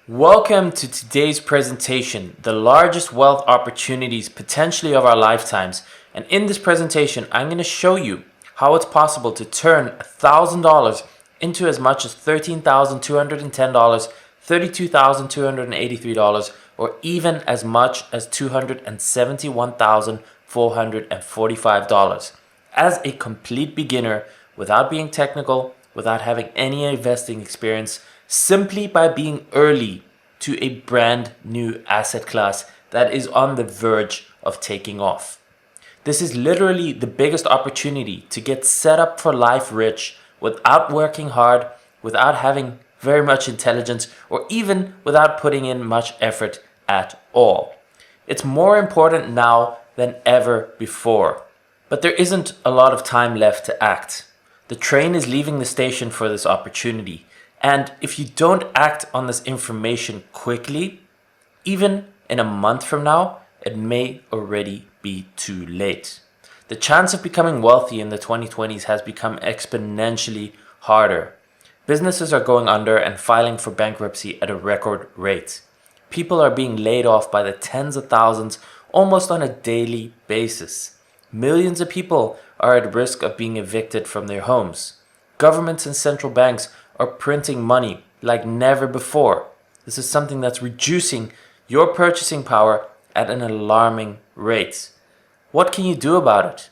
Welcome to today's presentation, the largest wealth opportunities potentially of our lifetimes. And in this presentation, I'm going to show you how it's possible to turn $1,000 into as much as $13,210, $32,283, or even as much as $271,445 as a complete beginner without being technical, without having any investing experience, simply by being early to a brand new asset class that is on the verge of taking off. This is literally the biggest opportunity to get set up for life rich without working hard, without having very much intelligence, or even without putting in much effort at all. It's more important now than ever before. But there isn't a lot of time left to act. The train is leaving the station for this opportunity. And if you don't act on this information quickly, even in a month from now, it may already be too late. The chance of becoming wealthy in the 2020s has become exponentially harder. Businesses are going under and filing for bankruptcy at a record rate. People are being laid off by the tens of thousands almost on a daily basis. Millions of people are at risk of being evicted from their homes. Governments and central banks are printing money like never before. This is something that's reducing your purchasing power at an alarming rate. What can you do about it?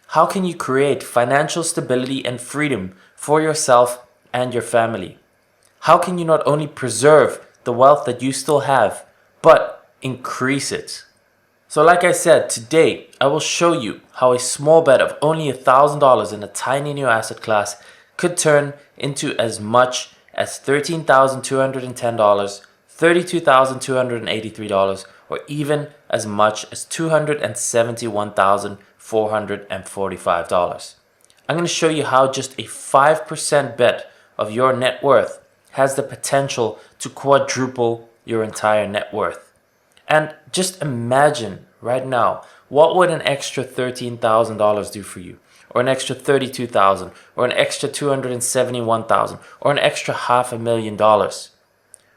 How can you create financial stability and freedom for yourself and your family? How can you not only preserve the wealth that you still have, but increase it? So like I said, today I will show you how a small bet of only $1,000 in a tiny new asset class could turn into as much as $13,210, $32,283, or even as much as $271,445. I'm going to show you how just a 5% bet of your net worth has the potential to quadruple your entire net worth. And just imagine right now, what would an extra $13,000 do for you? Or an extra $32,000, or an extra $271,000, or an extra $500,000?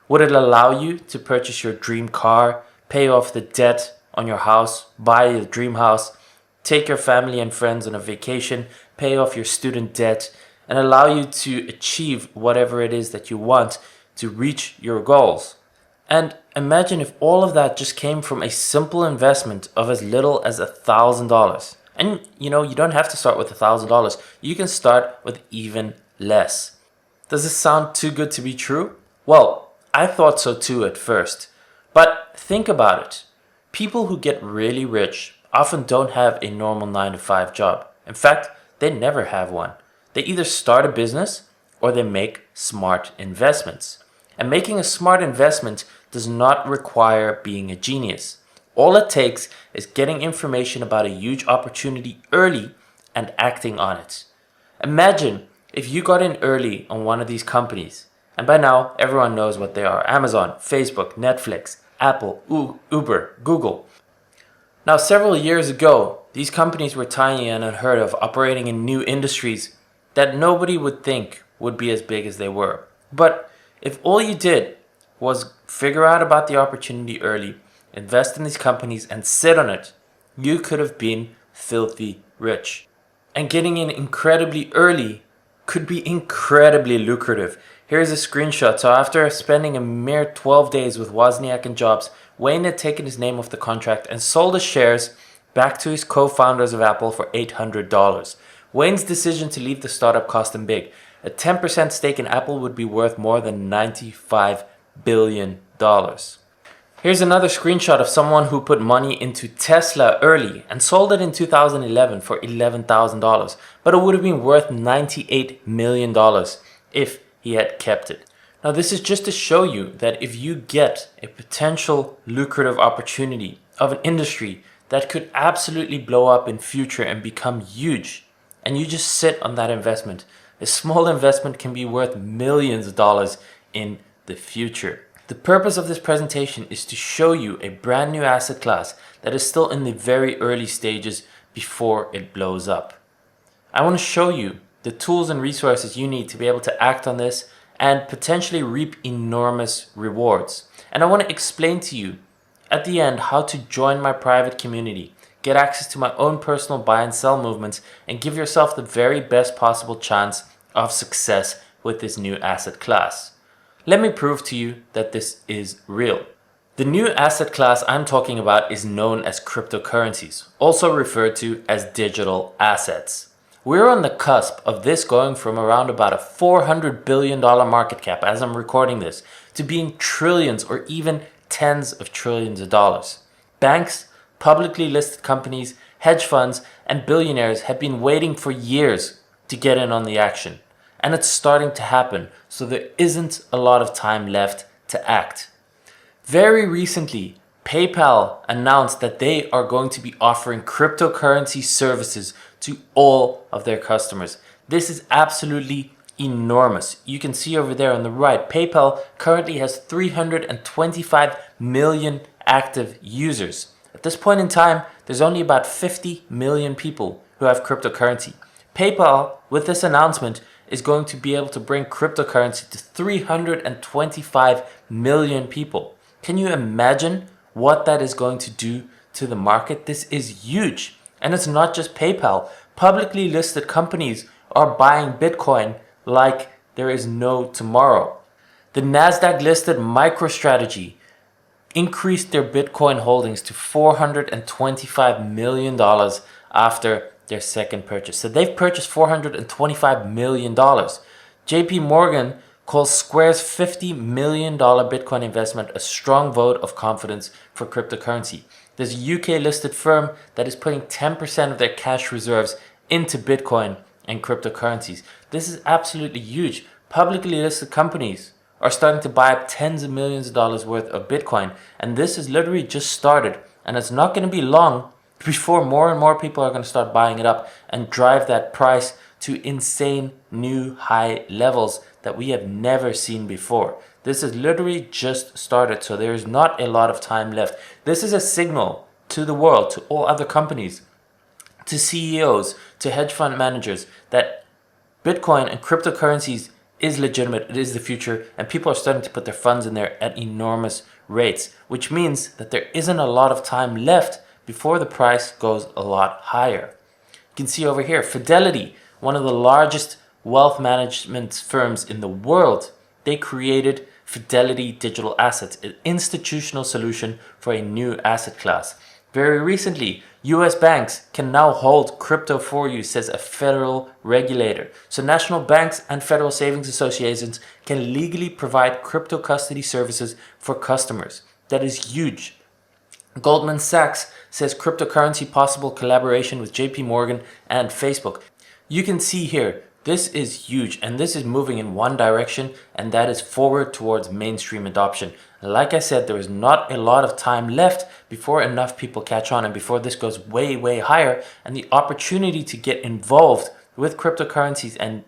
Would it allow you to purchase your dream car, pay off the debt on your house, buy your dream house, take your family and friends on a vacation, pay off your student debt, and allow you to achieve whatever it is that you want to reach your goals? And imagine if all of that just came from a simple investment of as little as $1,000. And you don't have to start with $1,000. You can start with even less. Does this sound too good to be true? Well, I thought so too at first. But think about it. People who get really rich often don't have a normal 9-to-5 job. In fact, they never have one. They either start a business or they make smart investments. And making a smart investment does not require being a genius. All it takes is getting information about a huge opportunity early and acting on it. Imagine if you got in early on one of these companies, and by now everyone knows what they are: Amazon, Facebook, Netflix, Apple, Uber, Google. Now, several years ago, these companies were tiny and unheard of, operating in new industries that nobody would think would be as big as they were. But if all you did was figure out about the opportunity early, invest in these companies, and sit on it, you could have been filthy rich. And getting in incredibly early could be incredibly lucrative. Here's a screenshot. So after spending a mere 12 days with Wozniak and Jobs, Wayne had taken his name off the contract and sold his shares back to his co-founders of Apple for $800. Wayne's decision to leave the startup cost him big. A 10% stake in Apple would be worth more than $95 billion. Here's another screenshot of someone who put money into Tesla early and sold it in 2011 for $11,000, but it would have been worth $98 million if he had kept it. Now, this is just to show you that if you get a potential lucrative opportunity of an industry that could absolutely blow up in future and become huge, and you just sit on that investment, a small investment can be worth millions of dollars in the future. The purpose of this presentation is to show you a brand new asset class that is still in the very early stages before it blows up. I want to show you the tools and resources you need to be able to act on this and potentially reap enormous rewards. And I want to explain to you at the end how to join my private community, get access to my own personal buy and sell movements, and give yourself the very best possible chance of success with this new asset class. Let me prove to you that this is real. The new asset class I'm talking about is known as cryptocurrencies, also referred to as digital assets. We're on the cusp of this going from around about a $400 billion market cap as I'm recording this to being trillions or even tens of trillions of dollars. Banks, publicly listed companies, hedge funds, and billionaires have been waiting for years to get in on the action. And it's starting to happen, so there isn't a lot of time left to act. Very recently, PayPal announced that they are going to be offering cryptocurrency services to all of their customers. This is absolutely enormous. You can see over there on the right, PayPal currently has 325 million active users. At this point in time, there's only about 50 million people who have cryptocurrency. PayPal, with this announcement, is going to be able to bring cryptocurrency to 325 million people. Can you imagine what that is going to do to the market? This is huge. And it's not just PayPal. Publicly listed companies are buying Bitcoin like there is no tomorrow. The Nasdaq listed MicroStrategy increased their Bitcoin holdings to $425 million after their second purchase. So they've purchased $425 million. JP Morgan calls Square's $50 million Bitcoin investment a strong vote of confidence for cryptocurrency. There's a UK listed firm that is putting 10% of their cash reserves into Bitcoin and cryptocurrencies. This is absolutely huge. Publicly listed companies are starting to buy up tens of millions of dollars worth of Bitcoin. And this has literally just started. And it's not going to be long before more and more people are going to start buying it up and drive that price to insane new high levels that we have never seen before. This has literally just started, so there is not a lot of time left. This is a signal to the world, to all other companies, to CEOs, to hedge fund managers, that Bitcoin and cryptocurrencies is legitimate, it is the future, and people are starting to put their funds in there at enormous rates, which means that there isn't a lot of time left before the price goes a lot higher. You can see over here, Fidelity, one of the largest wealth management firms in the world, they created Fidelity Digital Assets, an institutional solution for a new asset class. Very recently, US banks can now hold crypto for you, says a federal regulator. So national banks and federal savings associations can legally provide crypto custody services for customers. That is huge. Goldman Sachs says cryptocurrency possible collaboration with JP Morgan and Facebook. You can see here, this is huge, and this is moving in one direction, and that is forward towards mainstream adoption. Like I said, there is not a lot of time left before enough people catch on and before this goes way, way higher, and the opportunity to get involved with cryptocurrencies and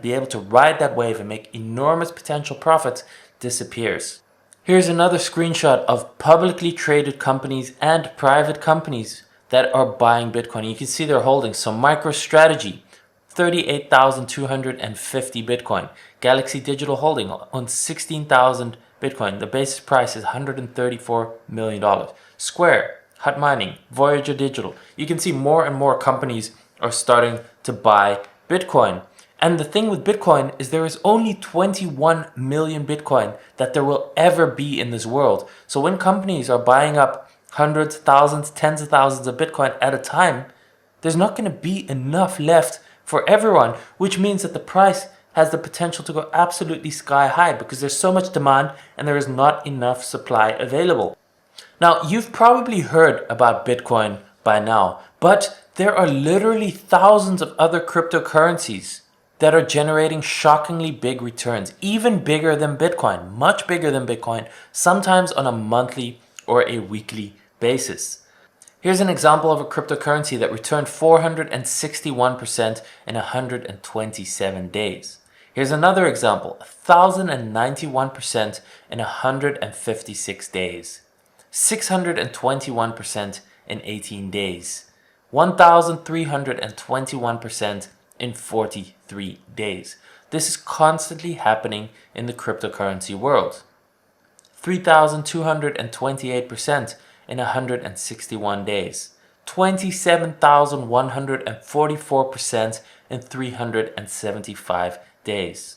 be able to ride that wave and make enormous potential profits disappears. Here's another screenshot of publicly traded companies and private companies that are buying Bitcoin. You can see their holdings. So MicroStrategy, 38,250 Bitcoin. Galaxy Digital Holding on 16,000 Bitcoin. The base price is $134 million. Square, Hut Mining, Voyager Digital. You can see more and more companies are starting to buy Bitcoin. And the thing with Bitcoin is there is only 21 million Bitcoin that there will ever be in this world. So when companies are buying up hundreds, thousands, tens of thousands of Bitcoin at a time, there's not going to be enough left for everyone, which means that the price has the potential to go absolutely sky high because there's so much demand and there is not enough supply available. Now, you've probably heard about Bitcoin by now, but there are literally thousands of other cryptocurrencies that are generating shockingly big returns, even bigger than Bitcoin, much bigger than Bitcoin, sometimes on a monthly or a weekly basis. Here's an example of a cryptocurrency that returned 461% in 127 days. Here's another example, 1,091% in 156 days, 621% in 18 days, 1,321% in 43 days. This is constantly happening in the cryptocurrency world. 3,228% in 161 days. 27,144% in 375 days.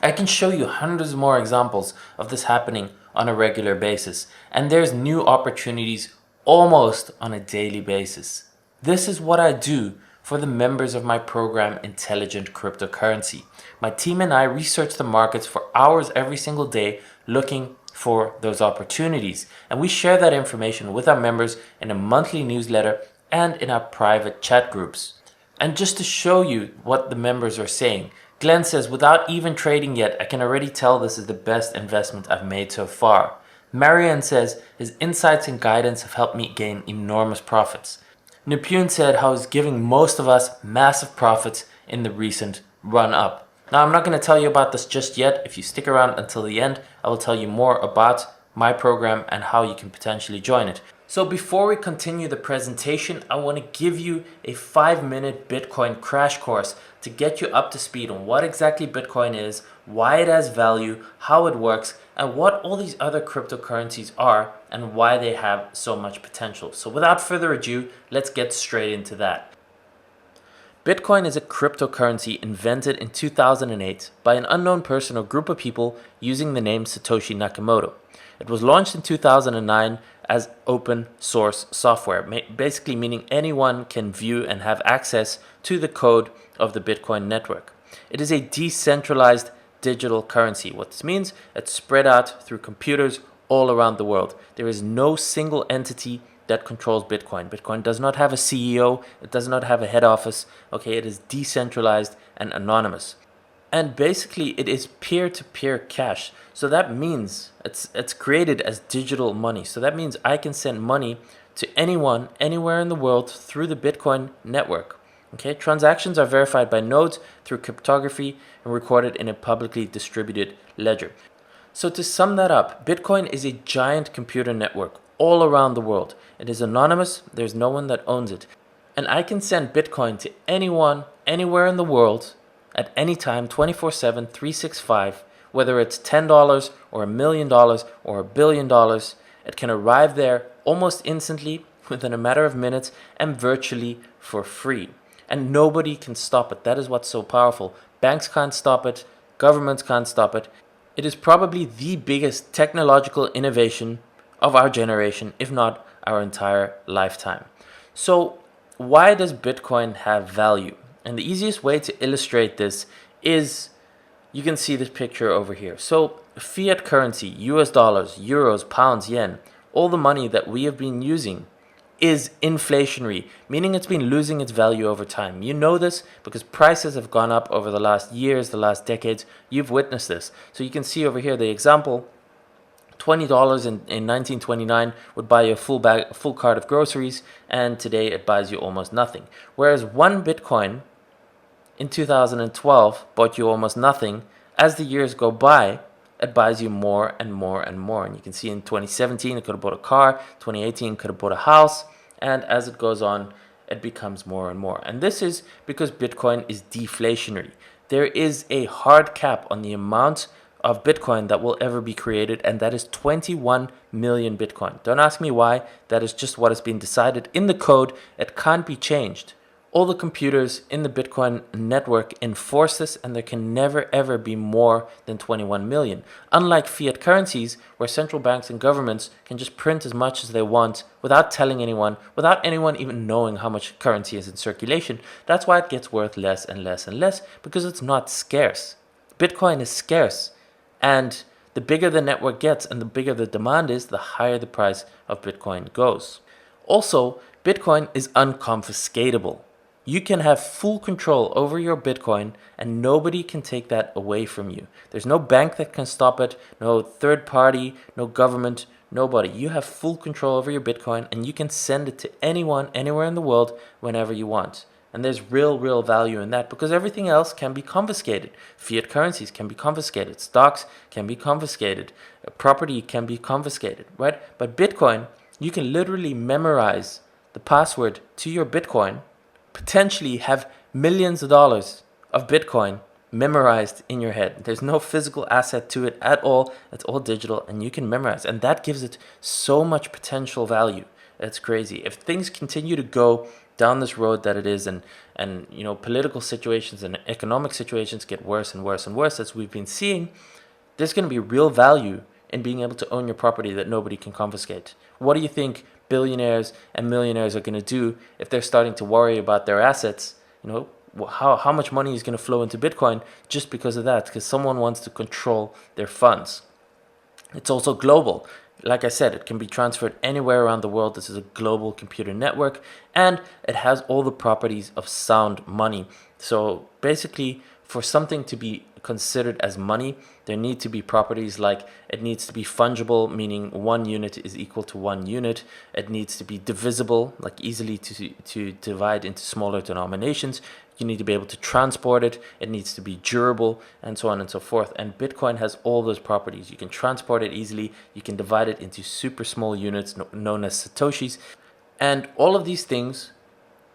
I can show you hundreds more examples of this happening on a regular basis, and there's new opportunities almost on a daily basis. This is what I do for the members of my program, Intelligent Cryptocurrency. My team and I research the markets for hours every single day looking for those opportunities, and we share that information with our members in a monthly newsletter and in our private chat groups. And just to show you what the members are saying, Glenn says, without even trading yet, I can already tell this is the best investment I've made so far. Marian says his insights and guidance have helped me gain enormous profits. Nipun said how he's giving most of us massive profits in the recent run-up. Now, I'm not going to tell you about this just yet. If you stick around until the end, I will tell you more about my program and how you can potentially join it. So before we continue the presentation, I want to give you a 5-minute Bitcoin crash course to get you up to speed on what exactly Bitcoin is, why it has value, how it works, and what all these other cryptocurrencies are and why they have so much potential. So without further ado, let's get straight into that. Bitcoin is a cryptocurrency invented in 2008 by an unknown person or group of people using the name Satoshi Nakamoto. It was launched in 2009 as open source software, basically meaning anyone can view and have access to the code of the Bitcoin network. It is a decentralized digital currency. What this means, it's spread out through computers all around the world. There is no single entity that controls Bitcoin. Bitcoin does not have a CEO, it does not have a head office, okay, it is decentralized and anonymous. And basically it is peer-to-peer cash. So that means it's created as digital money. So that means I can send money to anyone, anywhere in the world through the Bitcoin network. Okay, transactions are verified by nodes through cryptography and recorded in a publicly distributed ledger. So to sum that up, Bitcoin is a giant computer network all around the world. It is anonymous, there's no one that owns it. And I can send Bitcoin to anyone, anywhere in the world, at any time, 24/7, 365, whether it's $10 or $1 million or $1 billion, it can arrive there almost instantly, within a matter of minutes, and virtually for free. And nobody can stop it. That is what's so powerful. Banks can't stop it, governments can't stop it. It is probably the biggest technological innovation of our generation, if not our entire lifetime. So why does Bitcoin have value? And the easiest way to illustrate this is, you can see this picture over here. So fiat currency, US dollars, euros, pounds, yen, all the money that we have been using is inflationary, meaning it's been losing its value over time. You know this because prices have gone up over the last years, the last decades. You've witnessed this. So you can see over here the example, $20 in 1929 would buy you a full cart of groceries, and today it buys you almost nothing. Whereas one Bitcoin in 2012 bought you almost nothing. As the years go by, it buys you more and more and more. And you can see in 2017, it could have bought a car, 2018 it could have bought a house, and as it goes on, it becomes more and more. And this is because Bitcoin is deflationary. There is a hard cap on the amount of Bitcoin that will ever be created, and that is 21 million Bitcoin. Don't ask me why, that is just what has been decided in the code. It can't be changed. All the computers in the Bitcoin network enforce this, and there can never ever be more than 21 million. Unlike fiat currencies, where central banks and governments can just print as much as they want without telling anyone, without anyone even knowing how much currency is in circulation. That's why it gets worth less and less and less, because it's not scarce. Bitcoin is scarce, and the bigger the network gets and the bigger the demand is, the higher the price of Bitcoin goes. Also, Bitcoin is unconfiscatable. You can have full control over your Bitcoin, and nobody can take that away from you. There's no bank that can stop it, no third party, no government, nobody. You have full control over your Bitcoin, and you can send it to anyone, anywhere in the world, whenever you want. And there's real value in that, because everything else can be confiscated. Fiat currencies can be confiscated. Stocks can be confiscated. Property can be confiscated, right? But Bitcoin, you can literally memorize the password to your Bitcoin, potentially have millions of dollars of Bitcoin memorized in your head. There's no physical asset to it at all. It's all digital and you can memorize. And that gives it so much potential value. It's crazy. If things continue to go down this road that it is, and political situations and economic situations get worse and worse and worse, as we've been seeing, there's going to be real value in being able to own your property that nobody can confiscate. What do you think billionaires and millionaires are going to do if they're starting to worry about their assets? How much money is going to flow into Bitcoin just because of that? Because someone wants to control their funds. It's also global. Like I said, it can be transferred anywhere around the world. This is a global computer network, and it has all the properties of sound money. So basically, for something to be considered as money, there need to be properties like it needs to be fungible, meaning 1 unit is equal to 1 unit. It needs to be divisible, like easily to divide into smaller denominations. You need to be able to transport it. It needs to be durable, and so on and so forth. And Bitcoin has all those properties. You can transport it easily. You can divide it into super small units known as Satoshis. And all of these things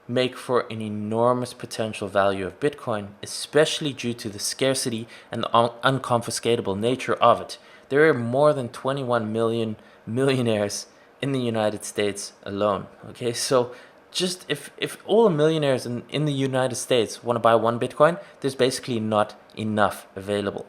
make for an enormous potential value of Bitcoin, especially due to the scarcity and the unconfiscatable nature of it. There are more than 21 million millionaires in the United States alone. Okay, so just if all the millionaires in the United States want to buy 1 Bitcoin, there's basically not enough available.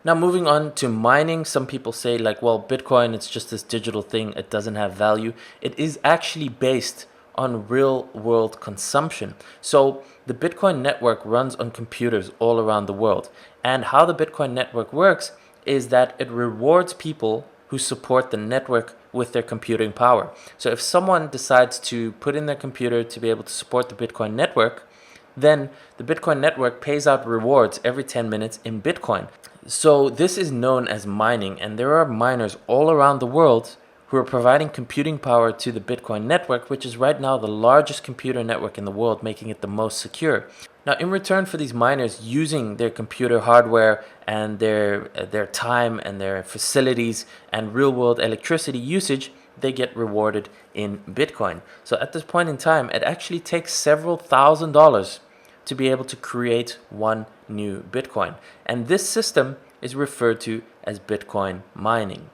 Now, moving on to mining, some people say like, well, Bitcoin, it's just this digital thing. It doesn't have value. It is actually based on real world consumption. So the Bitcoin network runs on computers all around the world. And how the Bitcoin network works is that it rewards people who support the network with their computing power. So if someone decides to put in their computer to be able to support the Bitcoin network, then the Bitcoin network pays out rewards every 10 minutes in Bitcoin. So this is known as mining, and there are miners all around the world who are providing computing power to the Bitcoin network, which is right now the largest computer network in the world, making it the most secure. Now, in return for these miners using their computer hardware and their time and their facilities and real-world electricity usage, they get rewarded in Bitcoin. So at this point in time, it actually takes several $1,000s to be able to create 1 new Bitcoin. And this system is referred to as Bitcoin mining.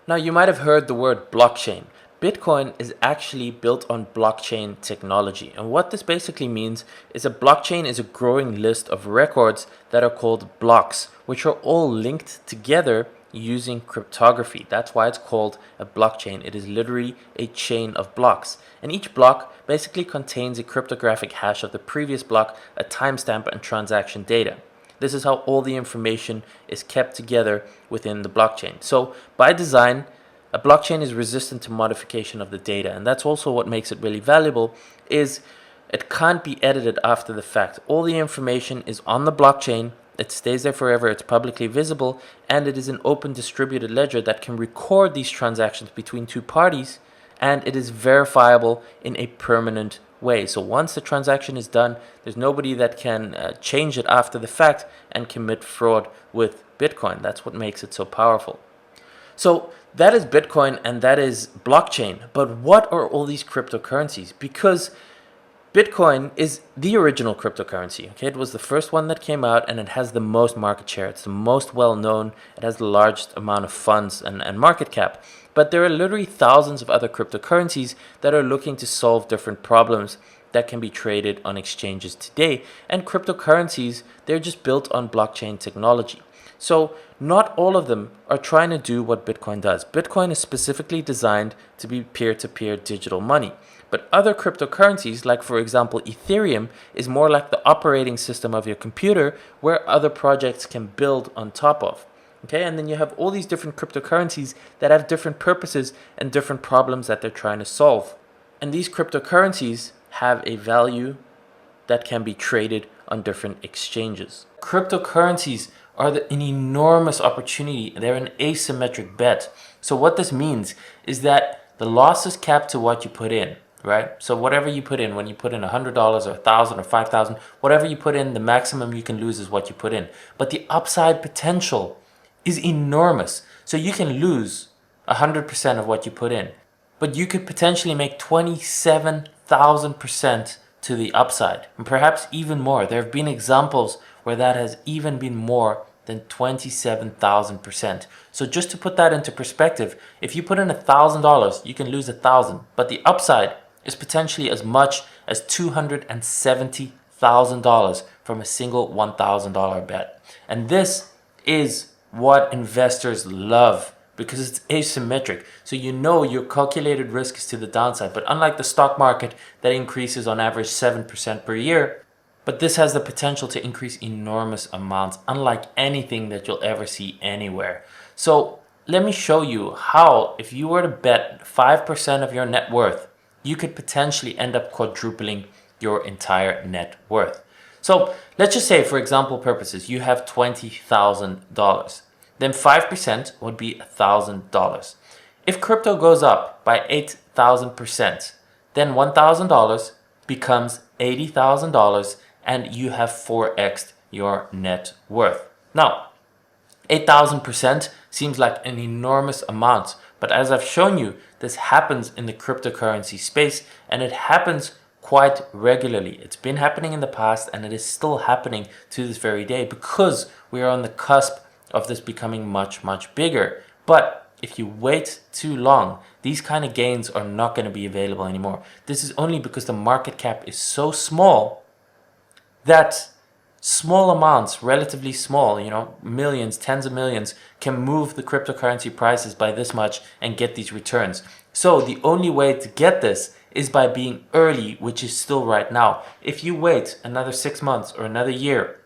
Now, you might have heard the word blockchain. Bitcoin is actually built on blockchain technology. And what this basically means is a blockchain is a growing list of records that are called blocks, which are all linked together using cryptography. That's why it's called a blockchain. It is literally a chain of blocks. And each block basically contains a cryptographic hash of the previous block, a timestamp, and transaction data. This is how all the information is kept together within the blockchain. So by design, a blockchain is resistant to modification of the data. And that's also what makes it really valuable, is it can't be edited after the fact. All the information is on the blockchain. It stays there forever. It's publicly visible. And it is an open distributed ledger that can record these transactions between 2 parties. And it is verifiable in a permanent way. So once the transaction is done, there's nobody that can change it after the fact and commit fraud with Bitcoin. That's what makes it so powerful. So that is Bitcoin and that is blockchain. But what are all these cryptocurrencies? Because Bitcoin is the original cryptocurrency. Okay, it was the first one that came out and it has the most market share. It's the most well known. It has the largest amount of funds and market cap. But there are literally thousands of other cryptocurrencies that are looking to solve different problems that can be traded on exchanges today. And cryptocurrencies, they're just built on blockchain technology. So not all of them are trying to do what Bitcoin does. Bitcoin is specifically designed to be peer-to-peer digital money. But other cryptocurrencies, like for example Ethereum, is more like the operating system of your computer where other projects can build on top of. Okay, and then you have all these different cryptocurrencies that have different purposes and different problems that they're trying to solve. And these cryptocurrencies have a value that can be traded on different exchanges. Cryptocurrencies are an enormous opportunity. They're an asymmetric bet. So what this means is that the loss is capped to what you put in, right? So whatever you put in, when you put in $100 or $1,000 or $5,000, whatever you put in, the maximum you can lose is what you put in. But the upside potential is enormous. So you can lose 100% of what you put in, but you could potentially make 27,000% to the upside, and perhaps even more. There have been examples where that has even been more than 27,000%. So just to put that into perspective, if you put in $1,000, you can lose 1,000, but the upside is potentially as much as $270,000 from a single $1,000 bet. And this is what investors love, because it's asymmetric. So you know your calculated risk is to the downside. But unlike the stock market that increases on average 7% per year, but this has the potential to increase enormous amounts, unlike anything that you'll ever see anywhere. So let me show you how, if you were to bet 5% of your net worth, you could potentially end up quadrupling your entire net worth. So let's just say, for example purposes, you have $20,000. Then 5% would be $1,000. If crypto goes up by 8,000%, then $1,000 becomes $80,000 and you have 4x'd your net worth. Now, 8,000% seems like an enormous amount, but as I've shown you, this happens in the cryptocurrency space and it happens quite regularly. It's been happening in the past and it is still happening to this very day because we are on the cusp of this becoming much, much bigger. But if you wait too long, these kind of gains are not going to be available anymore. This is only because the market cap is so small that small amounts, relatively small, millions, tens of millions, can move the cryptocurrency prices by this much and get these returns. So the only way to get this is by being early, which is still right now. If you wait another 6 months or another year,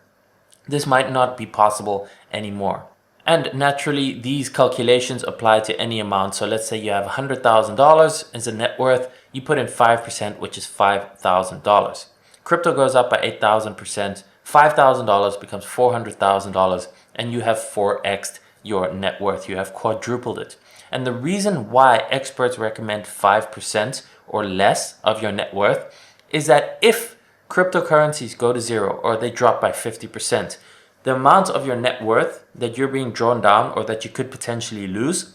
this might not be possible anymore. And naturally, these calculations apply to any amount. So let's say you have $100,000 as a net worth. You put in 5%, which is $5,000. Crypto goes up by 8,000%. $5,000 becomes $400,000, and you have 4x'd your net worth. You have quadrupled it. And the reason why experts recommend 5% or less of your net worth is that if cryptocurrencies go to zero or they drop by 50%, the amount of your net worth that you're being drawn down or that you could potentially lose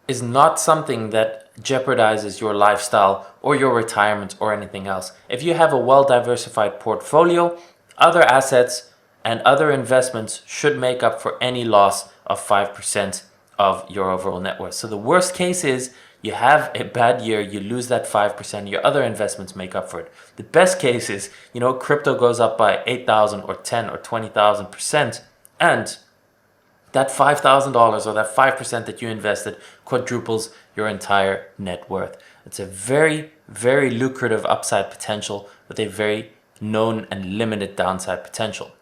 is not something that jeopardizes your lifestyle or your retirement or anything else. If you have a well-diversified portfolio, other assets and other investments should make up for any loss of 5% of your overall net worth. So the worst case is you have a bad year, you lose that 5%, your other investments make up for it. The best case is, crypto goes up by 8,000 or 10 or 20,000%, and that $5,000 or that 5% that you invested quadruples your entire net worth. It's a very, very lucrative upside potential with a very known and limited downside potential.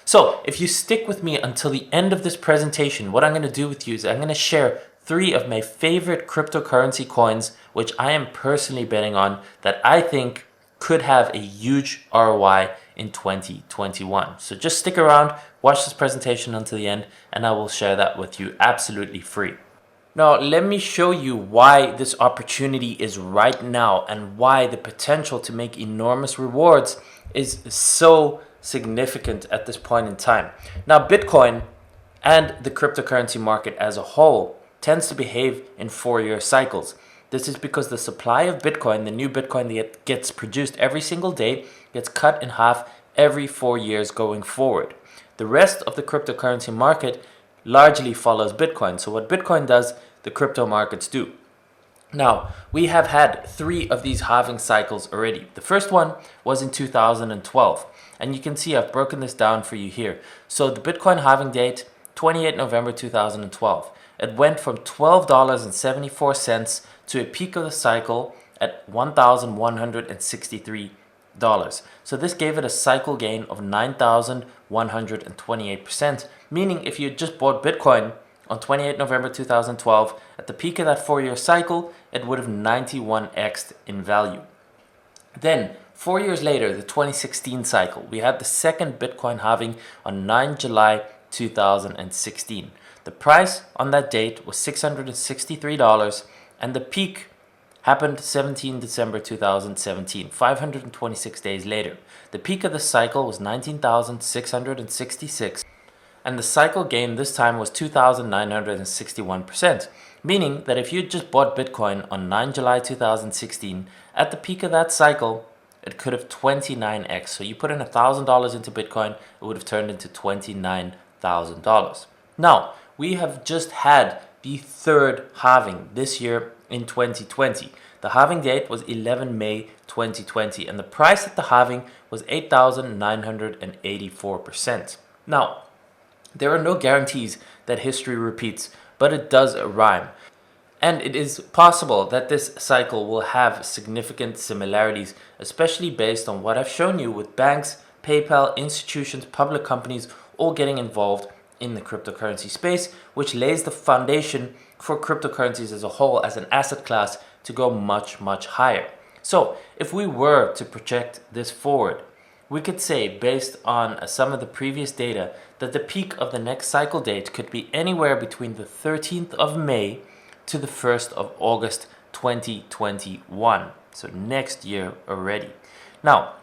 So if you stick with me until the end of this presentation, what I'm going to do with you is I'm going to share 3 of my favorite cryptocurrency coins, which I am personally betting on, that I think could have a huge ROI in 2021. So just stick around, watch this presentation until the end, and I will share that with you absolutely free. Now, let me show you why this opportunity is right now and why the potential to make enormous rewards is so significant at this point in time. Now, Bitcoin and the cryptocurrency market as a whole tends to behave in 4-year cycles. This is because the supply of Bitcoin, the new Bitcoin that gets produced every single day, gets cut in half every 4 years going forward. The rest of the cryptocurrency market largely follows Bitcoin. So what Bitcoin does, the crypto markets do. Now, we have had 3 of these halving cycles already. The first one was in 2012. And you can see I've broken this down for you here. So the Bitcoin halving date, 28 November 2012. It went from $12.74 to a peak of the cycle at $1,163. So this gave it a cycle gain of 9,128%, meaning if you had just bought Bitcoin on 28 November 2012, at the peak of that 4-year cycle, it would have 91x'd in value. Then, 4 years later, the 2016 cycle, we had the second Bitcoin halving on 9 July 2016. The price on that date was $663, and the peak happened 17 December 2017, 526 days later. The peak of the cycle was 19,666, and the cycle gain this time was 2,961%, meaning that if you just bought Bitcoin on 9 July 2016, at the peak of that cycle, it could have 29x. So you put in $1,000 into Bitcoin, it would have turned into $29,000. Now, we have just had the third halving this year in 2020. The halving date was 11 May 2020, and the price at the halving was 8,984%. Now, there are no guarantees that history repeats, but it does rhyme. And it is possible that this cycle will have significant similarities, especially based on what I've shown you with banks, PayPal, institutions, public companies all getting involved in the cryptocurrency space, which lays the foundation for cryptocurrencies as a whole as an asset class to go much, much higher. So if we were to project this forward, we could say, based on some of the previous data, that the peak of the next cycle date could be anywhere between the 13th of May to the 1st of August 2021. So next year already. Now,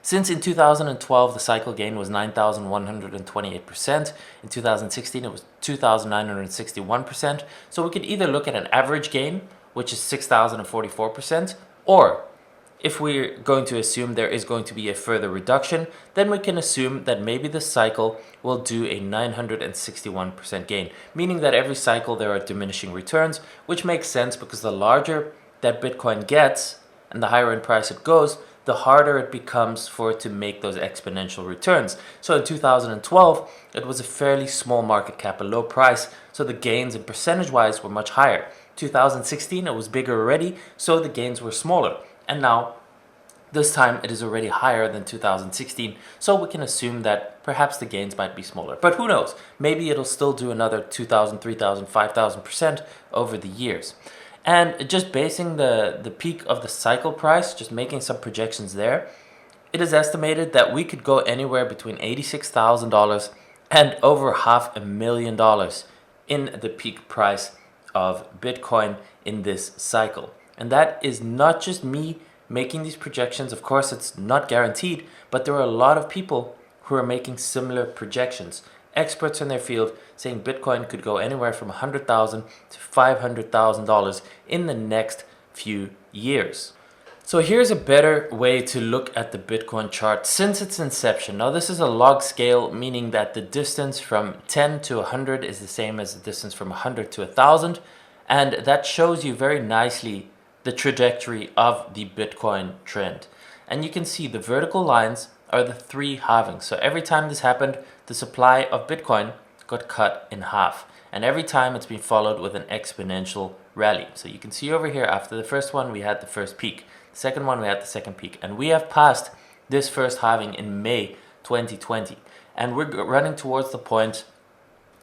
since in 2012 the cycle gain was 9,128%, in 2016 it was 2,961%, so we could either look at an average gain, which is 6,044%, or if we're going to assume there is going to be a further reduction, then we can assume that maybe the cycle will do a 961% gain, meaning that every cycle there are diminishing returns, which makes sense because the larger that Bitcoin gets and the higher in price it goes, the harder it becomes for it to make those exponential returns. So in 2012, it was a fairly small market cap, a low price, so the gains in percentage-wise were much higher. 2016, it was bigger already, so the gains were smaller. And now, this time it is already higher than 2016, so we can assume that perhaps the gains might be smaller. But who knows? Maybe it'll still do another 2,000, 3,000, 5,000% over the years. And just basing the peak of the cycle price, just making some projections there, it is estimated that we could go anywhere between $86,000 and over $500,000 in the peak price of Bitcoin in this cycle. And that is not just me making these projections. Of course, it's not guaranteed, but there are a lot of people who are making similar projections. Experts in their field saying Bitcoin could go anywhere from $100,000 to $500,000 in the next few years. So here's a better way to look at the Bitcoin chart since its inception. Now this is a log scale, meaning that the distance from 10 to 100 is the same as the distance from 100 to 1,000. And that shows you very nicely the trajectory of the Bitcoin trend. And you can see the vertical lines are the three halvings. So every time this happened, the supply of Bitcoin got cut in half. And every time it's been followed with an exponential rally. So you can see over here, after the first one, we had the first peak. The second one, we had the second peak. And we have passed this first halving in May 2020. And we're running towards the point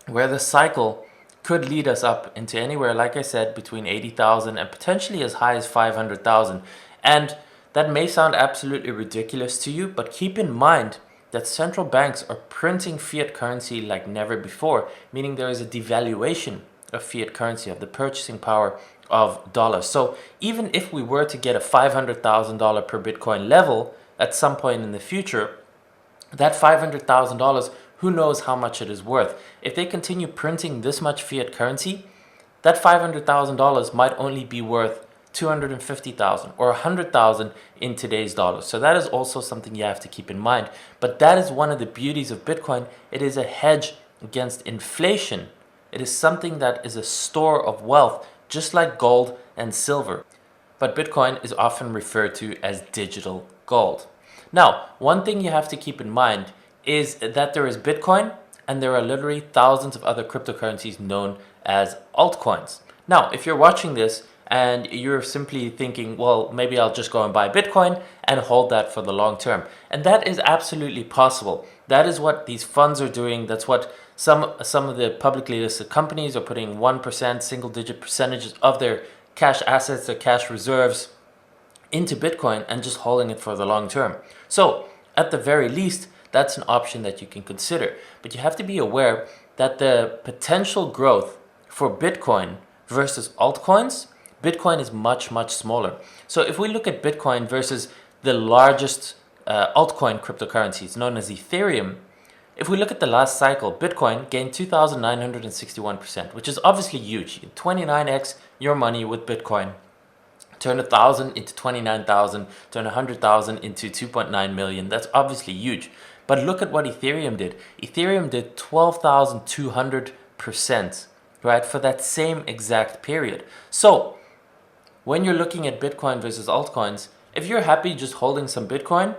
where the cycle could lead us up into anywhere, like I said, between 80,000 and potentially as high as 500,000. And that may sound absolutely ridiculous to you, but keep in mind that central banks are printing fiat currency like never before, meaning there is a devaluation of fiat currency, of the purchasing power of dollars. So even if we were to get a $500,000 per Bitcoin level at some point in the future, that $500,000, who knows how much it is worth. If they continue printing this much fiat currency, that $500,000 might only be worth $250,000 or $100,000 in today's dollars. So that is also something you have to keep in mind. But that is one of the beauties of Bitcoin. It is a hedge against inflation. It is something that is a store of wealth, just like gold and silver. But Bitcoin is often referred to as digital gold. Now, one thing you have to keep in mind is that there is Bitcoin and there are literally thousands of other cryptocurrencies known as altcoins. Now, if you're watching this and you're simply thinking, well, maybe I'll just go and buy Bitcoin and hold that for the long term. And that is absolutely possible. That is what these funds are doing. That's what some of the publicly listed companies are putting 1%, single-digit percentages of their cash assets, their cash reserves into Bitcoin and just holding it for the long term. So at the very least, that's an option that you can consider. But you have to be aware that the potential growth for Bitcoin versus altcoins, Bitcoin is much, much smaller. So if we look at Bitcoin versus the largest altcoin cryptocurrencies known as Ethereum, if we look at the last cycle, Bitcoin gained 2,961%, which is obviously huge. 29x your money with Bitcoin. Turn 1,000 into 29,000, turn 100,000 into 2.9 million. That's obviously huge. But look at what Ethereum did. Ethereum did 12,200%, right, for that same exact period. So when you're looking at Bitcoin versus altcoins, if you're happy just holding some Bitcoin,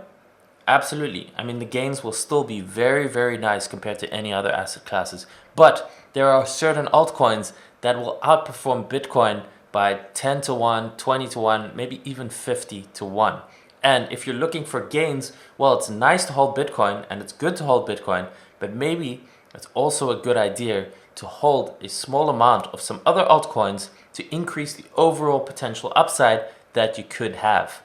absolutely. I mean, the gains will still be very, very nice compared to any other asset classes. But there are certain altcoins that will outperform Bitcoin by 10 to 1, 20 to 1, maybe even 50 to 1. And if you're looking for gains, well, it's nice to hold Bitcoin and it's good to hold Bitcoin, but maybe it's also a good idea to hold a small amount of some other altcoins to increase the overall potential upside that you could have.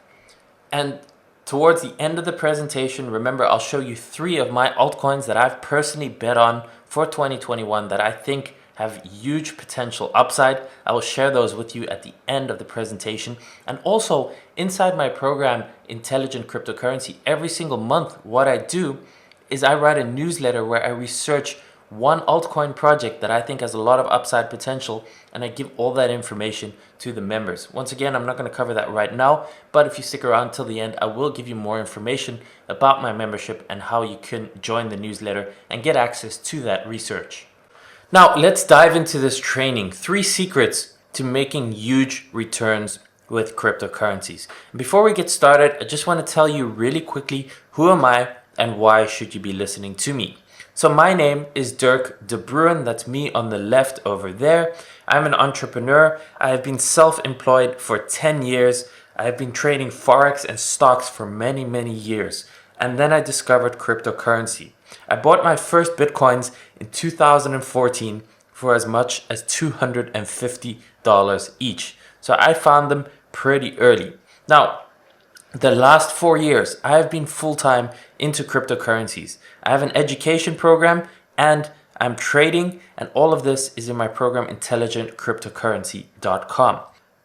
And towards the end of the presentation, remember, I'll show you 3 of my altcoins that I've personally bet on for 2021 that I think have huge potential upside. I will share those with you at the end of the presentation. And also inside my program, Intelligent Cryptocurrency, every single month, what I do is I write a newsletter where I research one altcoin project that I think has a lot of upside potential, and I give all that information to the members. Once again, I'm not going to cover that right now, but if you stick around till the end, I will give you more information about my membership and how you can join the newsletter and get access to that research. Now, let's dive into this training. 3 secrets to making huge returns with cryptocurrencies. Before we get started, I just want to tell you really quickly, who am I and why should you be listening to me? So my name is Dirk de Bruin. That's me on the left over there. I'm an entrepreneur. I have been self-employed for 10 years. I have been trading Forex and stocks for many, many years. And then I discovered cryptocurrency. I bought my first Bitcoins in 2014 for as much as $250 each. So I found them pretty early. Now, the last 4 years, I have been full-time into cryptocurrencies. I have an education program and I'm trading, and all of this is in my program intelligentcryptocurrency.com.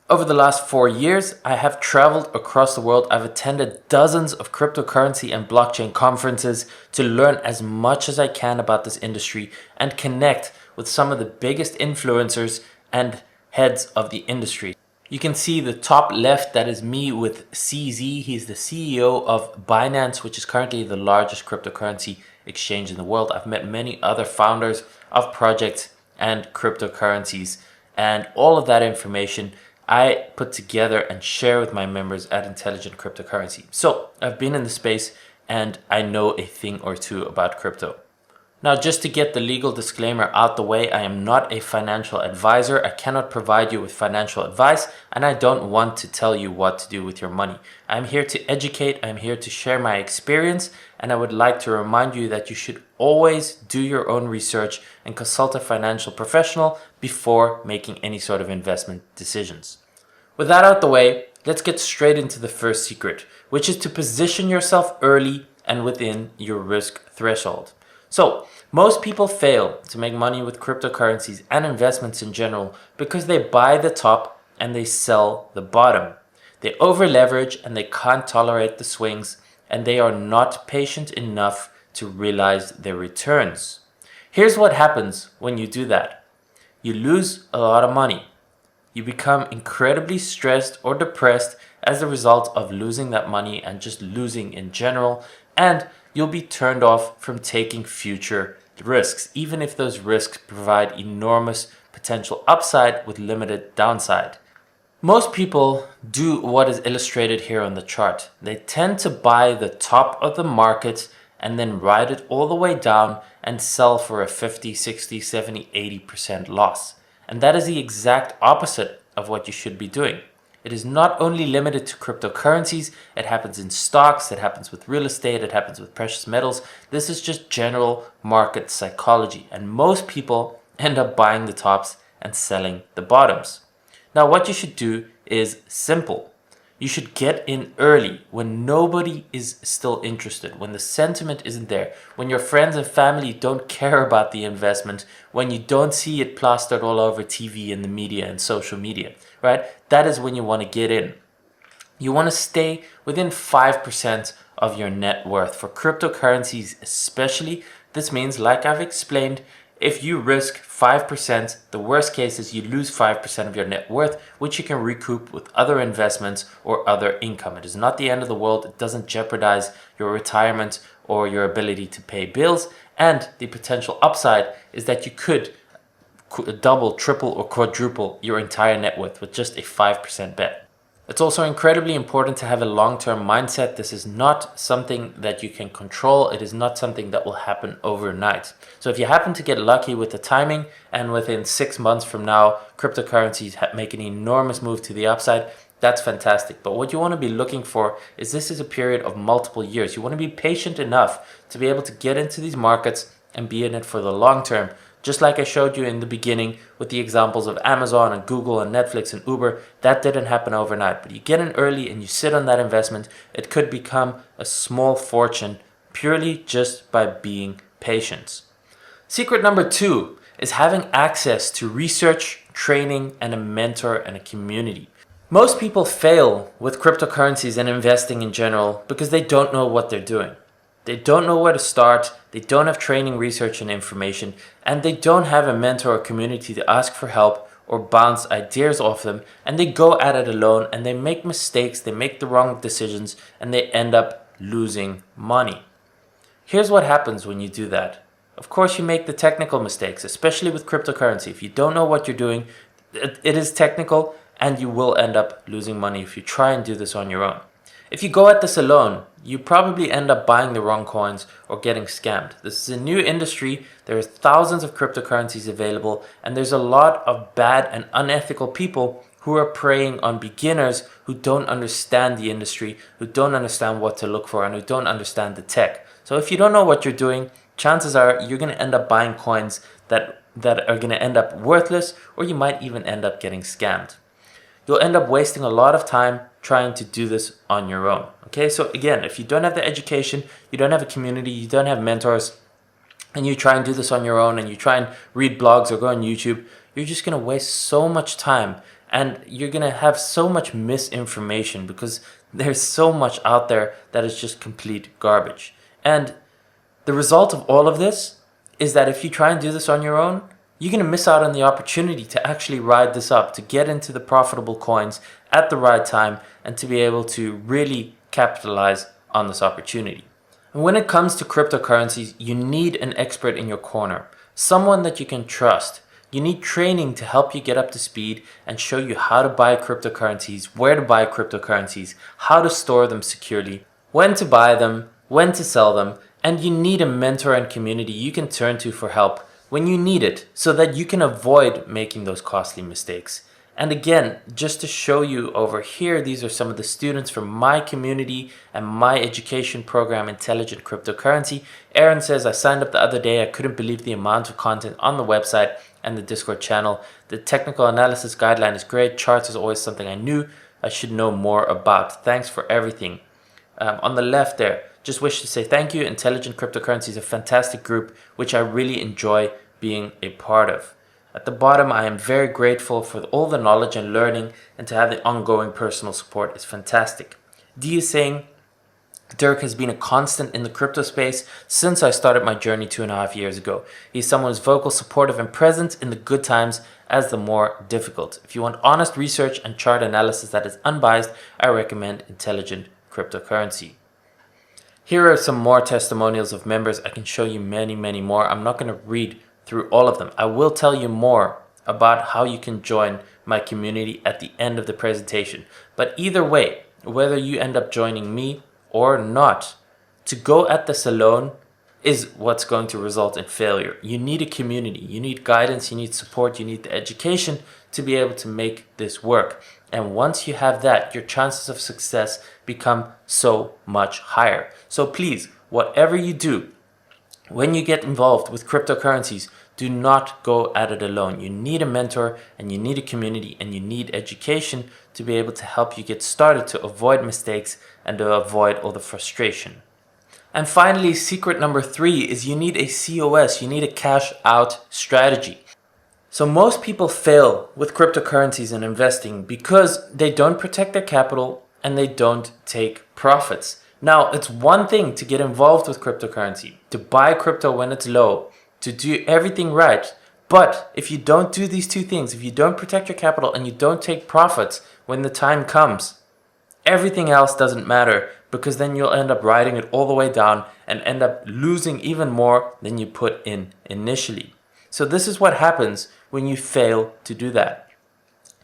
Over the last 4 years, I have traveled across the world. I've attended dozens of cryptocurrency and blockchain conferences to learn as much as I can about this industry and connect with some of the biggest influencers and heads of the industry. You can see the top left, that is me with CZ. He's the CEO of Binance, which is currently the largest cryptocurrency exchange in the world. I've met many other founders of projects and cryptocurrencies, and all of that information I put together and share with my members at Intelligent Cryptocurrency. So I've been in the space and I know a thing or two about crypto. Now, just to get the legal disclaimer out the way, I am not a financial advisor. I cannot provide you with financial advice, and I don't want to tell you what to do with your money. I'm here to educate, I'm here to share my experience, and I would like to remind you that you should always do your own research and consult a financial professional before making any sort of investment decisions. With that out the way, let's get straight into the first secret, which is to position yourself early and within your risk threshold. So, most people fail to make money with cryptocurrencies and investments in general because they buy the top and they sell the bottom. They over leverage and they can't tolerate the swings, and they are not patient enough to realize their returns. Here's what happens when you do that. You lose a lot of money. You become incredibly stressed or depressed as a result of losing that money and just losing in general, and you'll be turned off from taking future risks, even if those risks provide enormous potential upside with limited downside. Most people do what is illustrated here on the chart. They tend to buy the top of the market and then ride it all the way down and sell for a 50, 60, 70, 80% loss. And that is the exact opposite of what you should be doing. It is not only limited to cryptocurrencies, it happens in stocks, it happens with real estate, it happens with precious metals. This is just general market psychology, and most people end up buying the tops and selling the bottoms. Now, what you should do is simple. You should get in early when nobody is still interested, when the sentiment isn't there, when your friends and family don't care about the investment, when you don't see it plastered all over TV and the media and social media, right? That is when you want to get in. You want to stay within 5% of your net worth. For cryptocurrencies especially, this means, like I've explained, If you risk 5%, the worst case is you lose 5% of your net worth, which you can recoup with other investments or other income. It is not the end of the world. It doesn't jeopardize your retirement or your ability to pay bills. And the potential upside is that you could double, triple, or quadruple your entire net worth with just a 5% bet. It's also incredibly important to have a long-term mindset. This is not something that you can control. It is not something that will happen overnight. So if you happen to get lucky with the timing and within 6 months from now, cryptocurrencies make an enormous move to the upside, that's fantastic. But what you want to be looking for is this is a period of multiple years. You want to be patient enough to be able to get into these markets and be in it for the long term. Just like I showed you in the beginning with the examples of Amazon and Google and Netflix and Uber, that didn't happen overnight. But you get in early and you sit on that investment, it could become a small fortune purely just by being patient. Secret number 2 is having access to research, training, and a mentor and a community. Most people fail with cryptocurrencies and investing in general because they don't know what they're doing. They don't know where to start, they don't have training, research, and information, and they don't have a mentor or community to ask for help or bounce ideas off them, and they go at it alone and they make mistakes, they make the wrong decisions, and they end up losing money. Here's what happens when you do that. Of course, you make the technical mistakes, especially with cryptocurrency. If you don't know what you're doing, it is technical, and you will end up losing money if you try and do this on your own. If you go at this alone, you probably end up buying the wrong coins or getting scammed. This is a new industry. There are thousands of cryptocurrencies available, and there's a lot of bad and unethical people who are preying on beginners who don't understand the industry, who don't understand what to look for, and who don't understand the tech. So if you don't know what you're doing, chances are you're going to end up buying coins that are going to end up worthless, or you might even end up getting scammed. You'll end up wasting a lot of time trying to do this on your own. Okay, so again, if you don't have the education, you don't have a community, you don't have mentors, and you try and do this on your own and you try and read blogs or go on YouTube, you're just going to waste so much time and you're going to have so much misinformation because there's so much out there that is just complete garbage. And the result of all of this is that if you try and do this on your own, you're going to miss out on the opportunity to actually ride this up, to get into the profitable coins at the right time, and to be able to really capitalize on this opportunity. And when it comes to cryptocurrencies, you need an expert in your corner, someone that you can trust. You need training to help you get up to speed and show you how to buy cryptocurrencies, where to buy cryptocurrencies, how to store them securely, when to buy them, when to sell them, and you need a mentor and community you can turn to for help when you need it so that you can avoid making those costly mistakes. And again, just to show you over here, these are some of the students from my community and my education program, Intelligent Cryptocurrency. Aaron says, I signed up the other day. I couldn't believe the amount of content on the website and the Discord channel. The technical analysis guideline is great. Charts is always something I knew I should know more about. Thanks for everything. On the left there, just wish to say thank you. Intelligent Cryptocurrency is a fantastic group, which I really enjoy being a part of. At the bottom, I am very grateful for all the knowledge and learning, and to have the ongoing personal support is fantastic. D is saying, Dirk has been a constant in the crypto space since I started my journey 2.5 years ago. He's someone who's vocal, supportive, and present in the good times as the more difficult. If you want honest research and chart analysis that is unbiased, I recommend Intelligent Cryptocurrency. Here are some more testimonials of members. I can show you many, many more. I'm not going to read through all of them. I will tell you more about how you can join my community at the end of the presentation. But either way, whether you end up joining me or not, to go at this alone is what's going to result in failure. You need a community, you need guidance, you need support, you need the education to be able to make this work. And once you have that, your chances of success become so much higher. So please, whatever you do, when you get involved with cryptocurrencies, do not go at it alone. You need a mentor and you need a community and you need education to be able to help you get started, to avoid mistakes and to avoid all the frustration. And finally, secret number 3 is you need a COS, you need a cash out strategy. So most people fail with cryptocurrencies and investing because they don't protect their capital and they don't take profits. Now, it's one thing to get involved with cryptocurrency, to buy crypto when it's low, to do everything right. But if you don't do these two things, if you don't protect your capital and you don't take profits when the time comes, everything else doesn't matter, because then you'll end up riding it all the way down and end up losing even more than you put in initially. So this is what happens when you fail to do that.